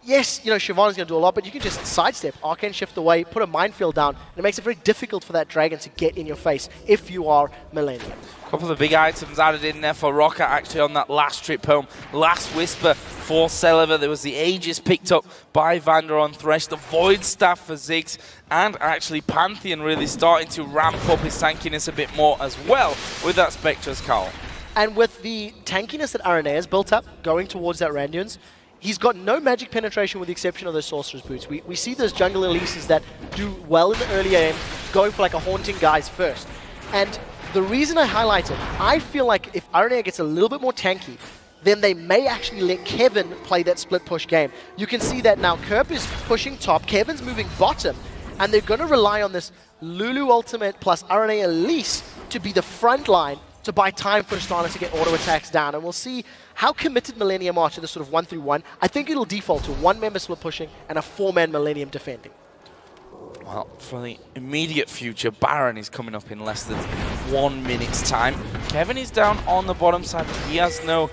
Yes, you know, Shyvana's going to do a lot, but you can just sidestep, Arcane Shift away, put a minefield down, and it makes it very difficult for that dragon to get in your face if you are Millenium. A couple of big items added in there for Roccat actually on that last trip home. Last Whisper for Celaver. There was the Aegis picked up by Vander on Thresh, the Void Staff for Ziggs, and actually Pantheon really starting to ramp up his tankiness a bit more as well with that Spectre's Cowl. And with the tankiness that Araneae has built up going towards that Randuin's, he's got no magic penetration with the exception of those Sorcerer's Boots. We see those jungle Elises that do well in the early game, going for like a Haunting guys first. And the reason I highlight it, I feel like if Araneae gets a little bit more tanky, then they may actually let Kevin play that split push game. You can see that now Kerp is pushing top, Kevin's moving bottom, and they're going to rely on this Lulu ultimate plus Araneae Elise to be the front line to buy time for Tristana to get auto attacks down. And we'll see how committed Millenium are to this sort of 1-3-1. I think it'll default to one member split pushing and a four-man Millenium defending. Well, for the immediate future, Baron is coming up in less than 1 minute's time. Kevin is down on the bottom side, but he has no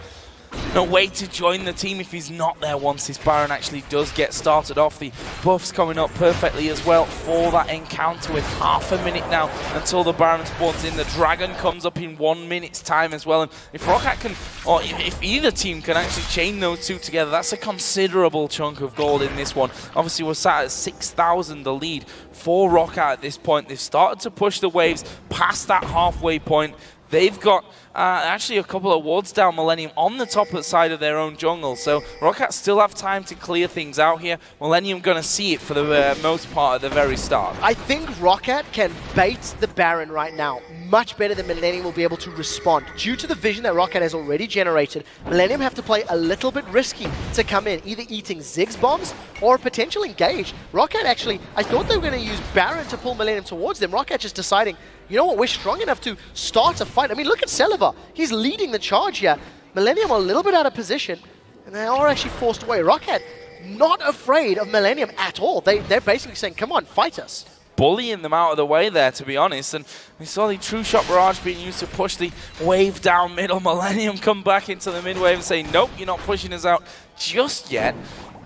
way to join the team if he's not there once this Baron actually does get started off. The buff's coming up perfectly as well for that encounter with half a minute now until the Baron spawns in. The Dragon comes up in 1 minute's time as well. And if Roccat can, or if either team can actually chain those two together, that's a considerable chunk of gold in this one. Obviously, we're sat at 6,000 the lead for Roccat at this point. They've started to push the waves past that halfway point. They've got actually a couple of wards down Millenium on the top side of their own jungle, so Roccat still have time to clear things out here. Millenium going to see it for the most part at the very start. I think Roccat can bait the Baron right now much better than Millenium will be able to respond. Due to the vision that Roccat has already generated, Millenium have to play a little bit risky to come in, either eating Ziggs bombs or a potential engage. Roccat actually, I thought they were going to use Baron to pull Millenium towards them. Roccat just deciding, you know what, we're strong enough to start a fight. I mean, look at Celaver. He's leading the charge here. Millenium are a little bit out of position, and they are actually forced away. Roccat not afraid of Millenium at all. They're basically saying, come on, fight us. Bullying them out of the way there, to be honest. And we saw the True Shot Barrage being used to push the wave down middle. Millenium come back into the mid wave and say, nope, you're not pushing us out just yet.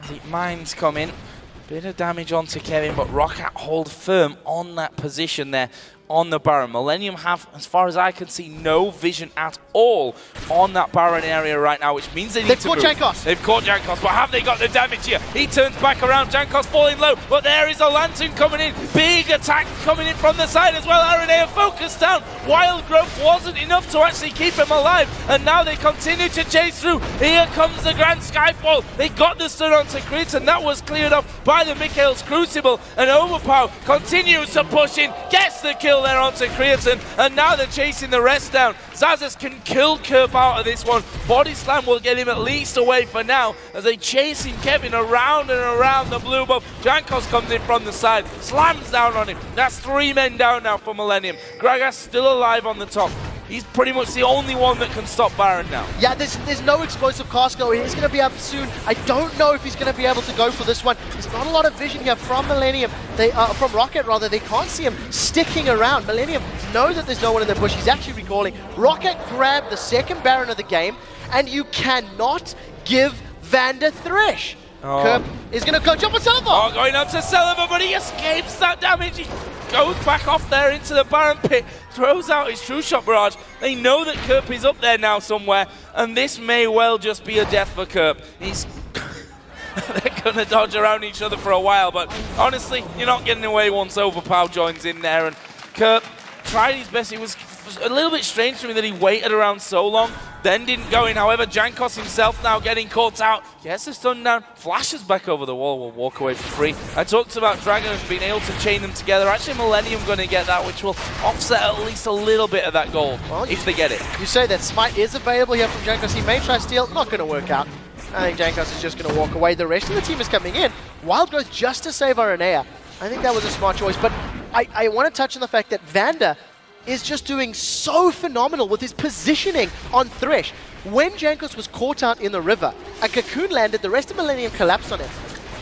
The mines come in. Bit of damage onto Kevin, but Roccat hold firm on that position there on the Baron. Millenium have, as far as I can see, no vision at all on that Baron area right now, which means they need to move. They've caught Jankos. They've caught Jankos, but have they got the damage here? He turns back around, Jankos falling low, but there is a Lantern coming in. Big attack coming in from the side as well. Araneae focused down. Wild Growth wasn't enough to actually keep him alive, and now they continue to chase through. Here comes the Grand Skyfall. They got the stun onto Creaton. That was cleared off by the Mikhail's Crucible, and OverPow continues to push in, gets the kill there onto Creaton, and now they're chasing the rest down. Xaxus can kill Kerp out of this one. Body Slam will get him at least away for now as they chasing Kevin around and around the blue buff. Jankos comes in from the side, slams down on him. That's 3 men down now for Millenium. Gragas still alive on the top. He's pretty much the only one that can stop Baron now. Yeah, there's no explosive cast going. He's going to be up soon. I don't know if he's going to be able to go for this one. There's not a lot of vision here from Millenium. From Roccat, rather. They can't see him sticking around. Millenium know that there's no one in the bush. He's actually recalling. Roccat grabbed the second Baron of the game, and you cannot give Vander Thresh. Kerp is going to go jump on Celaver. Oh, going up to Celaver, but he escapes that damage. He goes back off there into the Baron pit, throws out his True Shot barrage. They know that Kerp is up there now somewhere, and this may well just be a death for Kerp. He's they're going to dodge around each other for a while, but honestly, you're not getting away once OverPow joins in there, and Kerp tried his best. It was a little bit strange to me that he waited around so long, then didn't go in. However, Jankos himself now getting caught out. Gets the stun down, flashes back over the wall, will walk away for free. I talked about Dragon as being able to chain them together. Actually, Millenium going to get that, which will offset at least a little bit of that gold, if they get it. You say that Smite is available here from Jankos. He may try steal, not going to work out. I think Jankos is just going to walk away. The rest of the team is coming in. Wild Growth just to save Araneae. I think that was a smart choice, but I want to touch on the fact that Vander is just doing so phenomenal with his positioning on Thresh. When Jankos was caught out in the river, a cocoon landed, the rest of Millenium collapsed on him.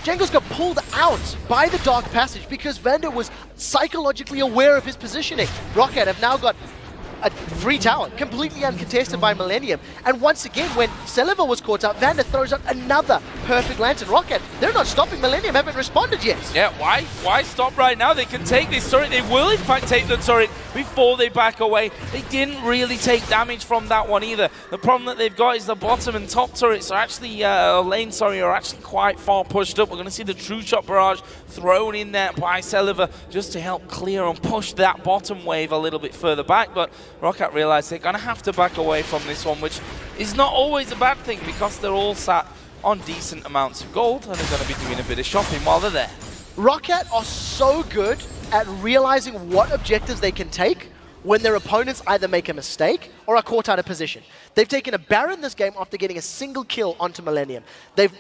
Jankos got pulled out by the Dark Passage because Vander was psychologically aware of his positioning. Roccat have now got a free tower, completely uncontested by Millenium. And once again, when Celaver was caught out, Vander throws out another perfect Lantern. Roccat, they're not stopping. Millenium haven't responded yet. Yeah, why? Why stop right now? They can take this turret. They will, in fact, take the turret before they back away. They didn't really take damage from that one either. The problem that they've got is the bottom and top turrets are actually, are actually quite far pushed up. We're going to see the True Shot barrage thrown in there by Celaver just to help clear and push that bottom wave a little bit further back. But Roccat realized they're going to have to back away from this one, which is not always a bad thing because they're all sat on decent amounts of gold and they're going to be doing a bit of shopping while they're there. Roccat are so good at realizing what objectives they can take when their opponents either make a mistake or are caught out of position. They've taken a Baron this game after getting a single kill onto Millenium. They've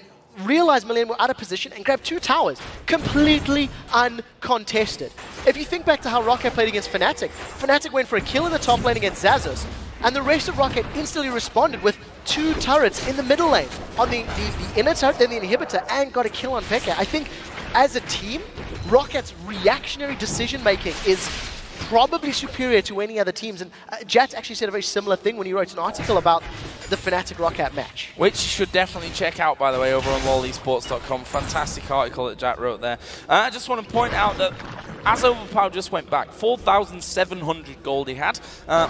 realized Millenium were out of position and grabbed 2 towers, completely uncontested. If you think back to how Roccat played against Fnatic, Fnatic went for a kill in the top lane against Xaxus, and the rest of Roccat instantly responded with 2 turrets in the middle lane on the inner turret, then the inhibitor, and got a kill on Pekka. I think as a team, Rockat's reactionary decision-making is probably superior to any other teams. And Jat actually said a very similar thing when he wrote an article about the Fnatic Roccat match. Which you should definitely check out, by the way, over on lolesports.com. Fantastic article that Jat wrote there. I just want to point out that as OverPow just went back, 4,700 gold he had,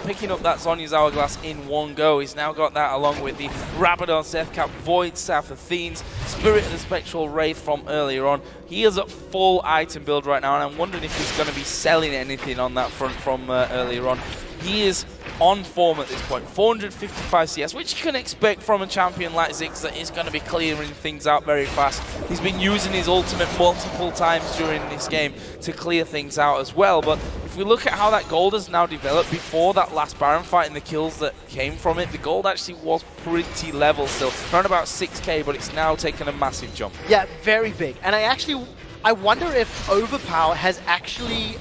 picking up that Zhonya's Hourglass in one go. He's now got that along with the Rabadon's Deathcap, Void Staff Athene's, Spirit of the Spectral Wraith from earlier on. He is at full item build right now, and I'm wondering if he's going to be selling anything on that front from earlier on. He is on form at this point, 455 CS, which you can expect from a champion like Ziggs that is going to be clearing things out very fast. He's been using his ultimate multiple times during this game to clear things out as well, but if we look at how that gold has now developed before that last Baron fight and the kills that came from it, the gold actually was pretty level still, around about 6k, but it's now taken a massive jump. Yeah, very big. And I wonder if OverPow has actually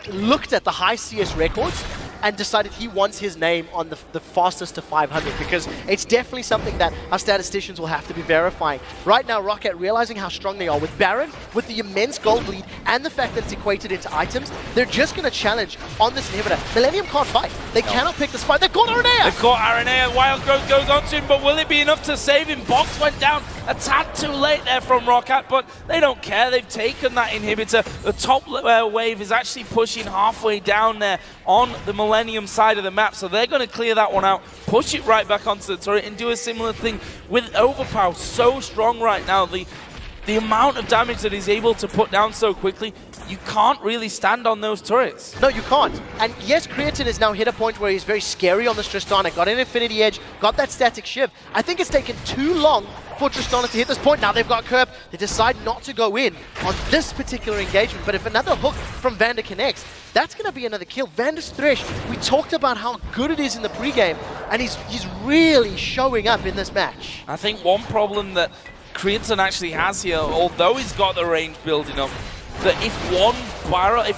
looked at the high CS records and decided he wants his name on the fastest to 500, because it's definitely something that our statisticians will have to be verifying. Right now, Roccat, realizing how strong they are with Baron, with the immense gold lead, and the fact that it's equated into items, they're just going to challenge on this inhibitor. Millenium can't fight. They cannot pick the spot. They've caught Araneae! They've caught Araneae. Wild Growth goes on to him, but will it be enough to save him? Box went down. A tad too late there from Roccat, but they don't care. They've taken that inhibitor. The top wave is actually pushing halfway down there on the Millenium side of the map, so they're going to clear that one out, push it right back onto the turret, and do a similar thing with OverPow. So strong right now. The amount of damage that he's able to put down so quickly, you can't really stand on those turrets. No, you can't. And yes, Creaton has now hit a point where he's very scary on this Tristana. Got an Infinity Edge, got that static shiv. I think it's taken too long for Tristana to hit this point. Now they've got Kerp. They decide not to go in on this particular engagement. But if another hook from Vander connects, that's going to be another kill. Vander's Thresh, we talked about how good it is in the pregame, and he's really showing up in this match. I think one problem that Creaton actually has here, although he's got the range building up, that if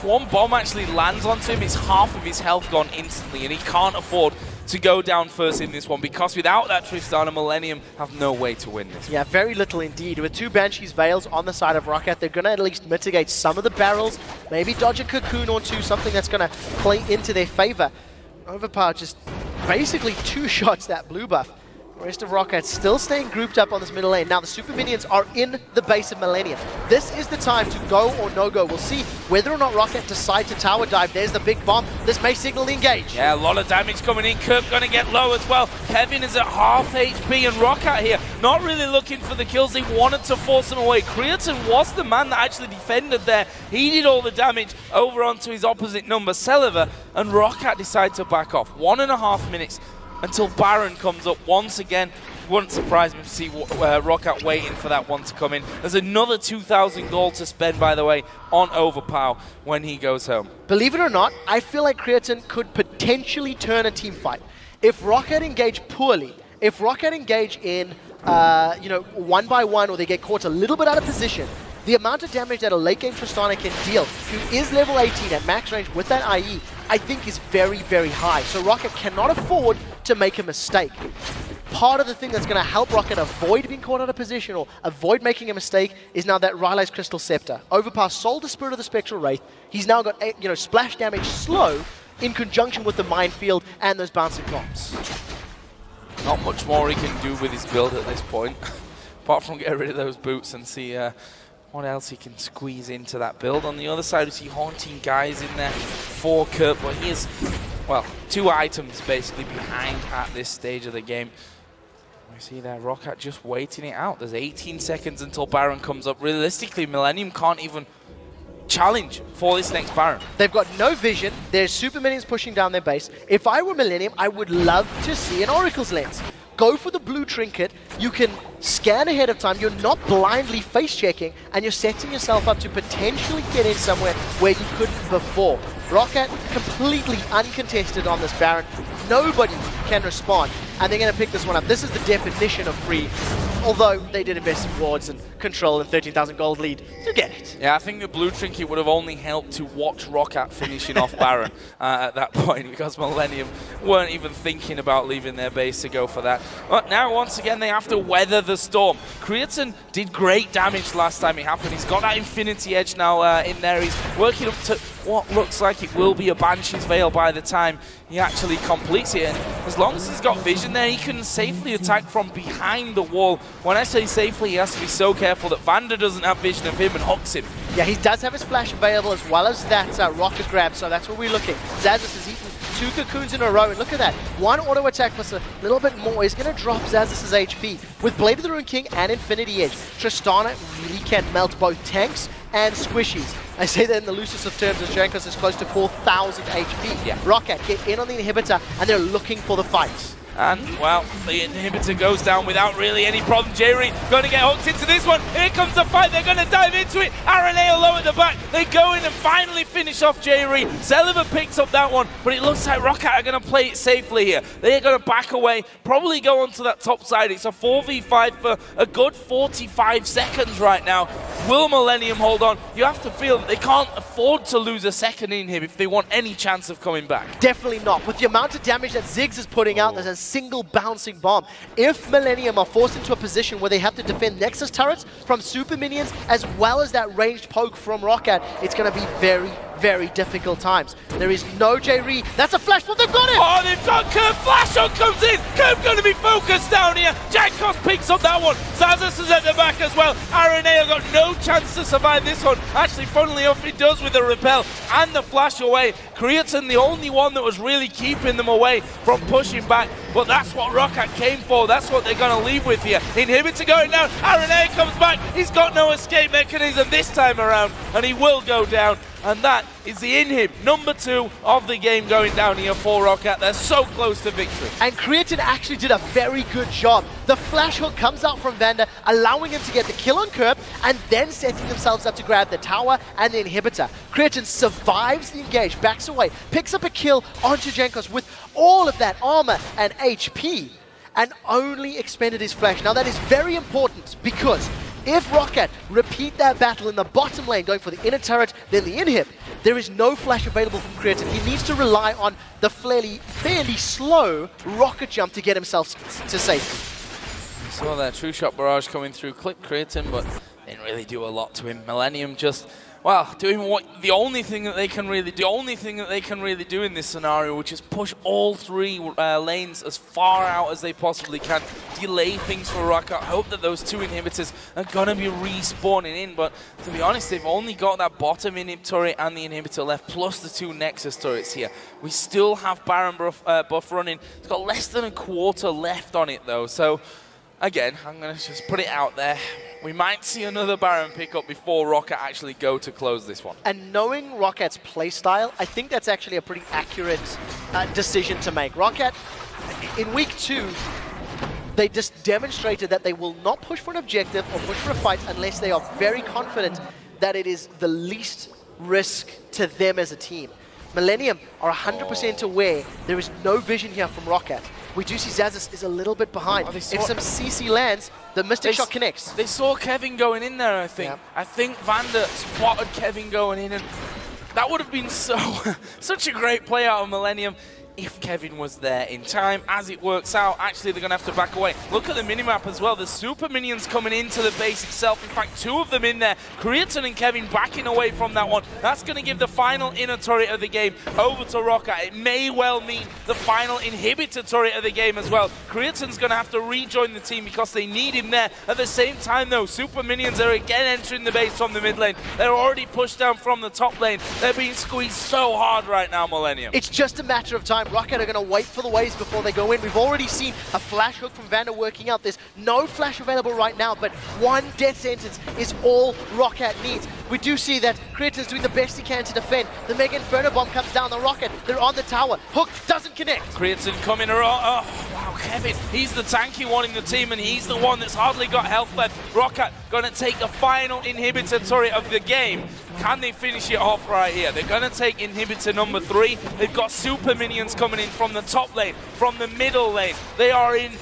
one bomb actually lands onto him, it's half of his health gone instantly, and he can't afford to go down first in this one, because without that Tristana, Millenium have no way to win this. Yeah, very little indeed. With 2 Banshees Veils on the side of Roccat, they're going to at least mitigate some of the barrels, maybe dodge a Cocoon or 2, something that's going to play into their favor. OverPow just basically 2 shots that blue buff. The rest of Roccat still staying grouped up on this middle lane. Now the Super Minions are in the base of Millenium. This is the time to go or no go. We'll see whether or not Roccat decide to tower dive. There's the big bomb. This may signal the engage. Yeah, a lot of damage coming in. Kerp going to get low as well. Kevin is at half HP, and Roccat here not really looking for the kills. They wanted to force him away. Creaton was the man that actually defended there. He did all the damage over onto his opposite number, Celaver, and Roccat decided to back off. 1.5 minutes until Baron comes up once again. Wouldn't surprise me to see Roccat waiting for that one to come in. There's another 2,000 gold to spend, by the way, on OverPow when he goes home. Believe it or not, I feel like Creaton could potentially turn a team fight. If Roccat engage poorly, if Roccat engage in, 1 by 1, or they get caught a little bit out of position, the amount of damage that a late game Tristana can deal, who is level 18 at max range with that IE, I think is very, very high. So Roccat cannot afford to make a mistake. Part of the thing that's going to help Roccat avoid being caught out of position or avoid making a mistake is now that Riley's Crystal Scepter. OverPow sold the Spirit of the Spectral Wraith. He's now got, splash damage slow in conjunction with the Minefield and those bouncing bombs. Not much more he can do with his build at this point, apart from get rid of those boots and see what else he can squeeze into that build. On the other side, we see Haunting Guys in there for Kerp, but he is, well, 2 items basically behind at this stage of the game. We see there Roccat just waiting it out. There's 18 seconds until Baron comes up. Realistically, Millenium can't even challenge for this next Baron. They've got no vision. There's Super Minions pushing down their base. If I were Millenium, I would love to see an Oracle's Lens. Go for the blue trinket. You can scan ahead of time. You're not blindly face checking, and you're setting yourself up to potentially get in somewhere where you couldn't before. Roccat completely uncontested on this Baron. Nobody can respond, and they're going to pick this one up. This is the definition of free, although they did invest in wards and control and 13,000 gold lead to get it. Yeah, I think the blue trinket would have only helped to watch Roccat finishing off Baron at that point, because Millenium weren't even thinking about leaving their base to go for that. But now, once again, they have to weather the storm. Creaton did great damage last time it happened. He's got that Infinity Edge now in there. He's working up to what looks like it will be a Banshee's Veil by the time he actually completes it. And as long as he's got vision there, he can safely attack from behind the wall. When I say safely, he has to be so careful that Vander doesn't have vision of him and hooks him. Yeah, he does have his flash available as well as that rocket grab, so that's what we're looking. Xaxus has eaten 2 cocoons in a row, and look at that. 1 auto attack plus a little bit more is going to drop Xaxus' HP. With Blade of the Rune King and Infinity Edge, Tristana really can melt both tanks and squishies. I say that in the loosest of terms, as Jankos is close to 4,000 HP. Yeah. Roccat get in on the inhibitor, and they're looking for the fight. And, well, the inhibitor goes down without really any problem. Jree going to get hooked into this one. Here comes the fight. They're going to dive into it. Araneae low at the back. They go in and finally finish off Jree. Celaver picks up that one, but it looks like Roccat are going to play it safely here. They're going to back away, probably go onto that top side. It's a 4v5 for a good 45 seconds right now. Will Millenium hold on? You have to feel that they can't afford to lose a second in him if they want any chance of coming back. Definitely not. With the amount of damage that Ziggs is putting out, there's a single bouncing bomb. If Millenium are forced into a position where they have to defend Nexus turrets from Super Minions as well as that ranged poke from Roccat, it's going to be very, very difficult times. There is no Jree. That's a flash bomb. They've got it! Oh, they've got Kerp. Flash on comes in. Kerp going to be focused down here. Jankos picks up that one. Xaxus is at the back as well. Araneae got no chance to survive this one. Actually, funnily enough, it does with the repel and the flash away. Creaton, the only one that was really keeping them away from pushing back. But that's what Roccat came for. That's what they're going to leave with here. Inhibitor going down. Araneae comes back. He's got no escape mechanism this time around, and he will go down. And that is the inhib, number 2 of the game going down here for Roccat. They're so close to victory. And Creaton actually did a very good job. The flash hook comes out from Vander, allowing him to get the kill on Kerp, and then setting themselves up to grab the tower and the inhibitor. Creaton survives the engage, backs away, picks up a kill onto Jankos with all of that armor and HP, and only expended his flash. Now that is very important, because if Roccat repeat that battle in the bottom lane, going for the inner turret, then the inhib, there is no flash available from Creaton. He needs to rely on the fairly slow rocket jump to get himself to safety. Saw that true shot barrage coming through, clipped Creaton, but didn't really do a lot to him. Millenium just, well, doing what the only thing that they can really do in this scenario, which is push all 3 lanes as far out as they possibly can, delay things for Roccat. Hope that those 2 inhibitors are gonna be respawning in, but to be honest, they've only got that bottom inhib turret and the inhibitor left, plus the 2 Nexus turrets here. We still have Baron buff running. It's got less than a quarter left on it though, so again, I'm gonna just put it out there. We might see another Baron pick up before Roccat actually go to close this one. And knowing Rockat's playstyle, I think that's actually a pretty accurate decision to make. Roccat, in week 2, they just demonstrated that they will not push for an objective or push for a fight unless they are very confident that it is the least risk to them as a team. Millenium are 100% aware there is no vision here from Roccat. We do see Xaxus is a little bit behind. If some CC lands, the Mystic Shot connects. They saw Kevin going in there, I think. Yep. I think Vander spotted Kevin going in, and that would have been such a great play out of Millenium if Kevin was there in time. As it works out, actually they're going to have to back away. Look at the minimap as well. There's super minions coming into the base itself. In fact, 2 of them in there. Creaton and Kevin backing away from that one. That's going to give the final inner turret of the game over to Roccat. It may well mean the final inhibitor turret of the game as well. Creaton's going to have to rejoin the team because they need him there. At the same time though, super minions are again entering the base from the mid lane. They're already pushed down from the top lane. They're being squeezed so hard right now, Millenium. It's just a matter of time. Roccat are going to wait for the waves before they go in. We've already seen a flash hook from Vander working out. There's no flash available right now, but 1 death sentence is all Roccat needs. We do see that Creaton's doing the best he can to defend. The Mega Inferno Bomb comes down the Roccat. They're on the tower. Hook doesn't connect. Creaton coming around. Oh, wow, Kevin. He's the tanky one in the team, and he's the one that's hardly got health left. Roccat going to take the final inhibitor turret of the game. Can they finish it off right here? They're going to take inhibitor number 3. They've got super minions coming in from the top lane, from the middle lane. They are in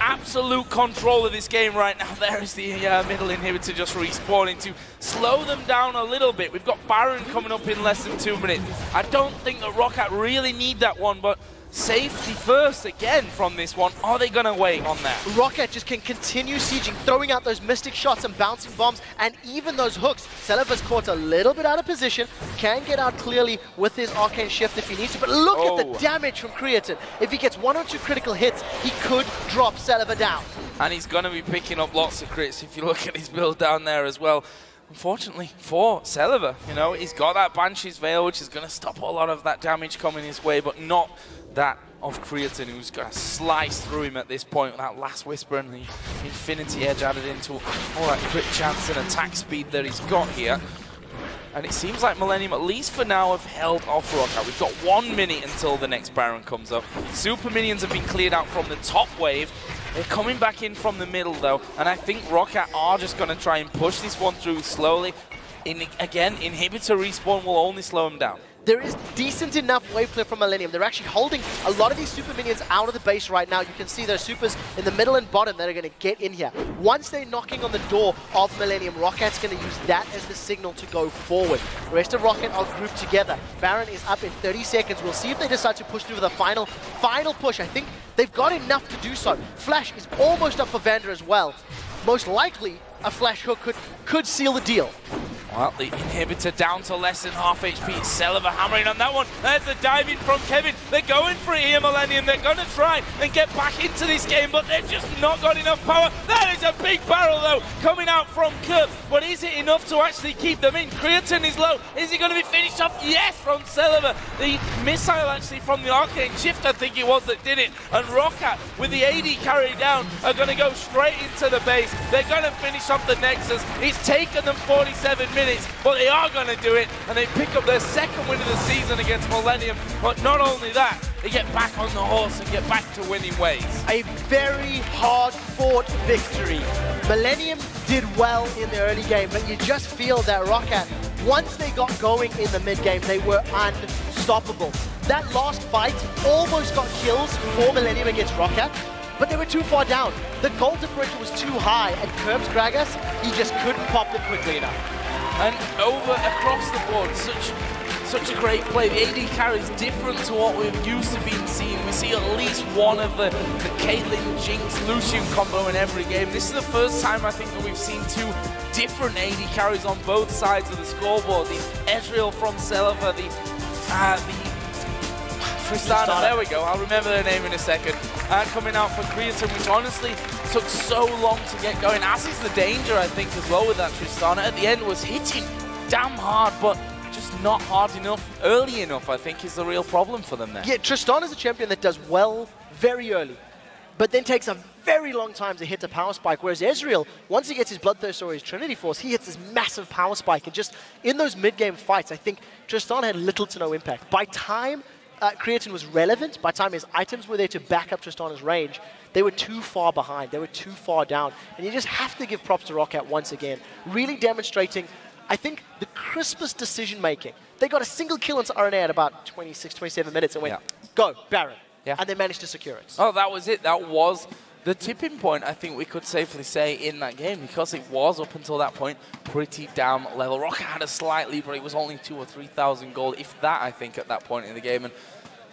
absolute control of this game right now. There is the middle inhibitor just respawning to slow them down a little bit. We've got Baron coming up in less than 2 minutes. I don't think that Roccat really need that one, but safety first again from this one. Are they going to wait on that? Roccat just can continue sieging, throwing out those mystic shots and bouncing bombs, and even those hooks. Celaver's caught a little bit out of position, can get out clearly with his arcane shift if he needs to, but look at the damage from Creaton. If he gets 1 or 2 critical hits, he could drop Celaver down. And he's going to be picking up lots of crits if you look at his build down there as well. Unfortunately for Celaver, you know, he's got that Banshee's Veil, which is going to stop a lot of that damage coming his way, but not that of Creaton, who's going to slice through him at this point with that last Whisper and the Infinity Edge added into all that crit chance and attack speed that he's got here. And it seems like Millenium, at least for now, have held off Roccat. We've got 1 minute until the next Baron comes up. Super minions have been cleared out from the top wave. They're coming back in from the middle, though, and I think Roccat are just going to try and push this one through slowly. Again, inhibitor respawn will only slow them down. There is decent enough wave clear from Millenium. They're actually holding a lot of these super minions out of the base right now. You can see those supers in the middle and bottom that are going to get in here. Once they're knocking on the door of Millenium, Rockat's going to use that as the signal to go forward. The rest of Roccat are grouped together. Baron is up in 30 seconds. We'll see if they decide to push through the final push. I think they've got enough to do so. Flash is almost up for Vander as well. Most likely, a flash hook could seal the deal. Well, the inhibitor down to less than half HP. Celaver hammering on that one. There's the diving from Kevin. They're going for it here, Millenium. They're going to try and get back into this game, but they've just not got enough power. That is a big barrel, though, coming out from Kerp. But is it enough to actually keep them in? Creaton is low. Is he going to be finished off? Yes, from Celaver. The missile actually from the arcane shift, I think it was, that did it. And Roccat, with the AD carry down, are going to go straight into the base. They're going to finish off the Nexus. It's taken them 47 minutes, but they are going to do it, and they pick up their second win of the season against Millenium. But not only that, they get back on the horse and get back to winning ways. A very hard-fought victory. Millenium did well in the early game, but you just feel that Roccat, once they got going in the mid-game, they were unstoppable. That last fight almost got kills for Millenium against Roccat, but they were too far down. The goal differential was too high, and Kerp's Gragas, he just couldn't pop them quickly enough. And over across the board, such a great play. The AD carry is different to what we've used to being seeing. We see at least one of the Caitlyn, Jinx, Lucian combo in every game. This is the first time I think that we've seen two different AD carries on both sides of the scoreboard. The Ezreal from Celaver, the Tristana, there we go, I'll remember their name in a second. Coming out for Creaton, which honestly took so long to get going, as is the danger, I think, as well with that Tristana. At the end was hitting damn hard, but just not hard enough, early enough, I think, is the real problem for them there. Yeah, Tristana's a champion that does well very early, but then takes a very long time to hit the power spike, whereas Ezreal, once he gets his Bloodthirst or his Trinity Force, he hits this massive power spike, and just in those mid-game fights, I think Tristana had little to no impact. By time Creaton was relevant, by the time his items were there to back up Tristana's range, they were too far behind, they were too far down, and you just have to give props to Roccat once again, really demonstrating, I think, the crispest decision-making. They got a single kill into Araneae at about 26, 27 minutes and went, go, Baron, and they managed to secure it. Oh, that was it, that was the tipping point, I think we could safely say, in that game, because it was, up until that point, pretty damn level. Roccat had a slight lead, but it was only 2,000 or 3,000 gold, if that, I think, at that point in the game. And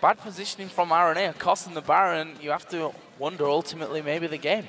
bad positioning from Araneae, costing the Baron. You have to wonder, ultimately, maybe the game.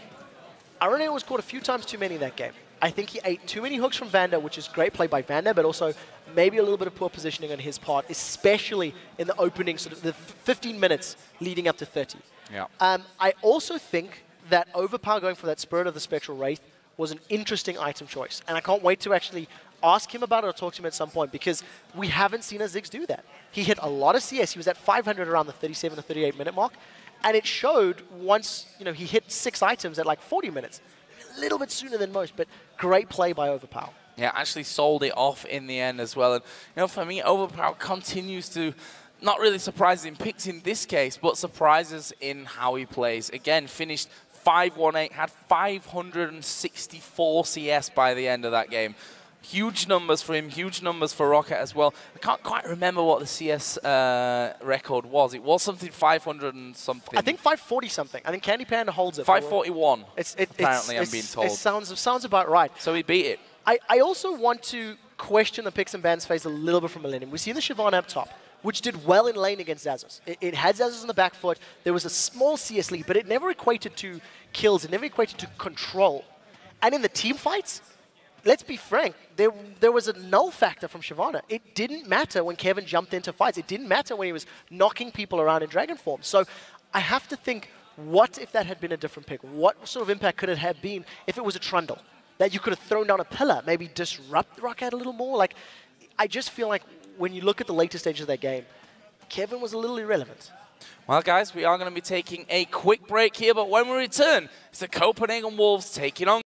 Araneae was caught a few times too many that game. I think he ate too many hooks from Vander, which is great play by Vander, but also maybe a little bit of poor positioning on his part, especially in the opening, sort of the 15 minutes leading up to 30. Yeah. I also think that OverPow going for that Spirit of the Spectral Wraith was an interesting item choice. And I can't wait to actually ask him about it or talk to him at some point, because we haven't seen a Ziggs do that. He hit a lot of CS. He was at 500 around the 37 to 38 minute mark. And it showed once, you know, he hit 6 items at like 40 minutes. A little bit sooner than most, but great play by OverPow. Yeah, actually sold it off in the end as well. And, you know, for me, OverPow continues to not really surprise in picks in this case, but surprises in how he plays. Again, finished 5-1-8, had 564 CS by the end of that game. Huge numbers for him, huge numbers for Roccat as well. I can't quite remember what the CS record was. It was something 500 and something. I think 540 something. I think Candy Panda holds it. 541, apparently, I'm being told. It sounds about right. So he beat it. I also want to question the picks and bans phase a little bit from Millenium. We see the Shyvana up top, which did well in lane against Xaxus. It had Xaxus on the back foot. There was a small CS lead, but it never equated to kills. It never equated to control. And in the team fights, let's be frank, there was a null factor from Shyvana. It didn't matter when Kevin jumped into fights. It didn't matter when he was knocking people around in Dragon form. So I have to think, what if that had been a different pick? What sort of impact could it have been if it was a Trundle? That you could have thrown down a pillar, maybe disrupt Roccat a little more? Like, I just feel like when you look at the later stages of that game, Kevin was a little irrelevant. Well, guys, we are going to be taking a quick break here, but when we return, it's the Copenhagen Wolves taking on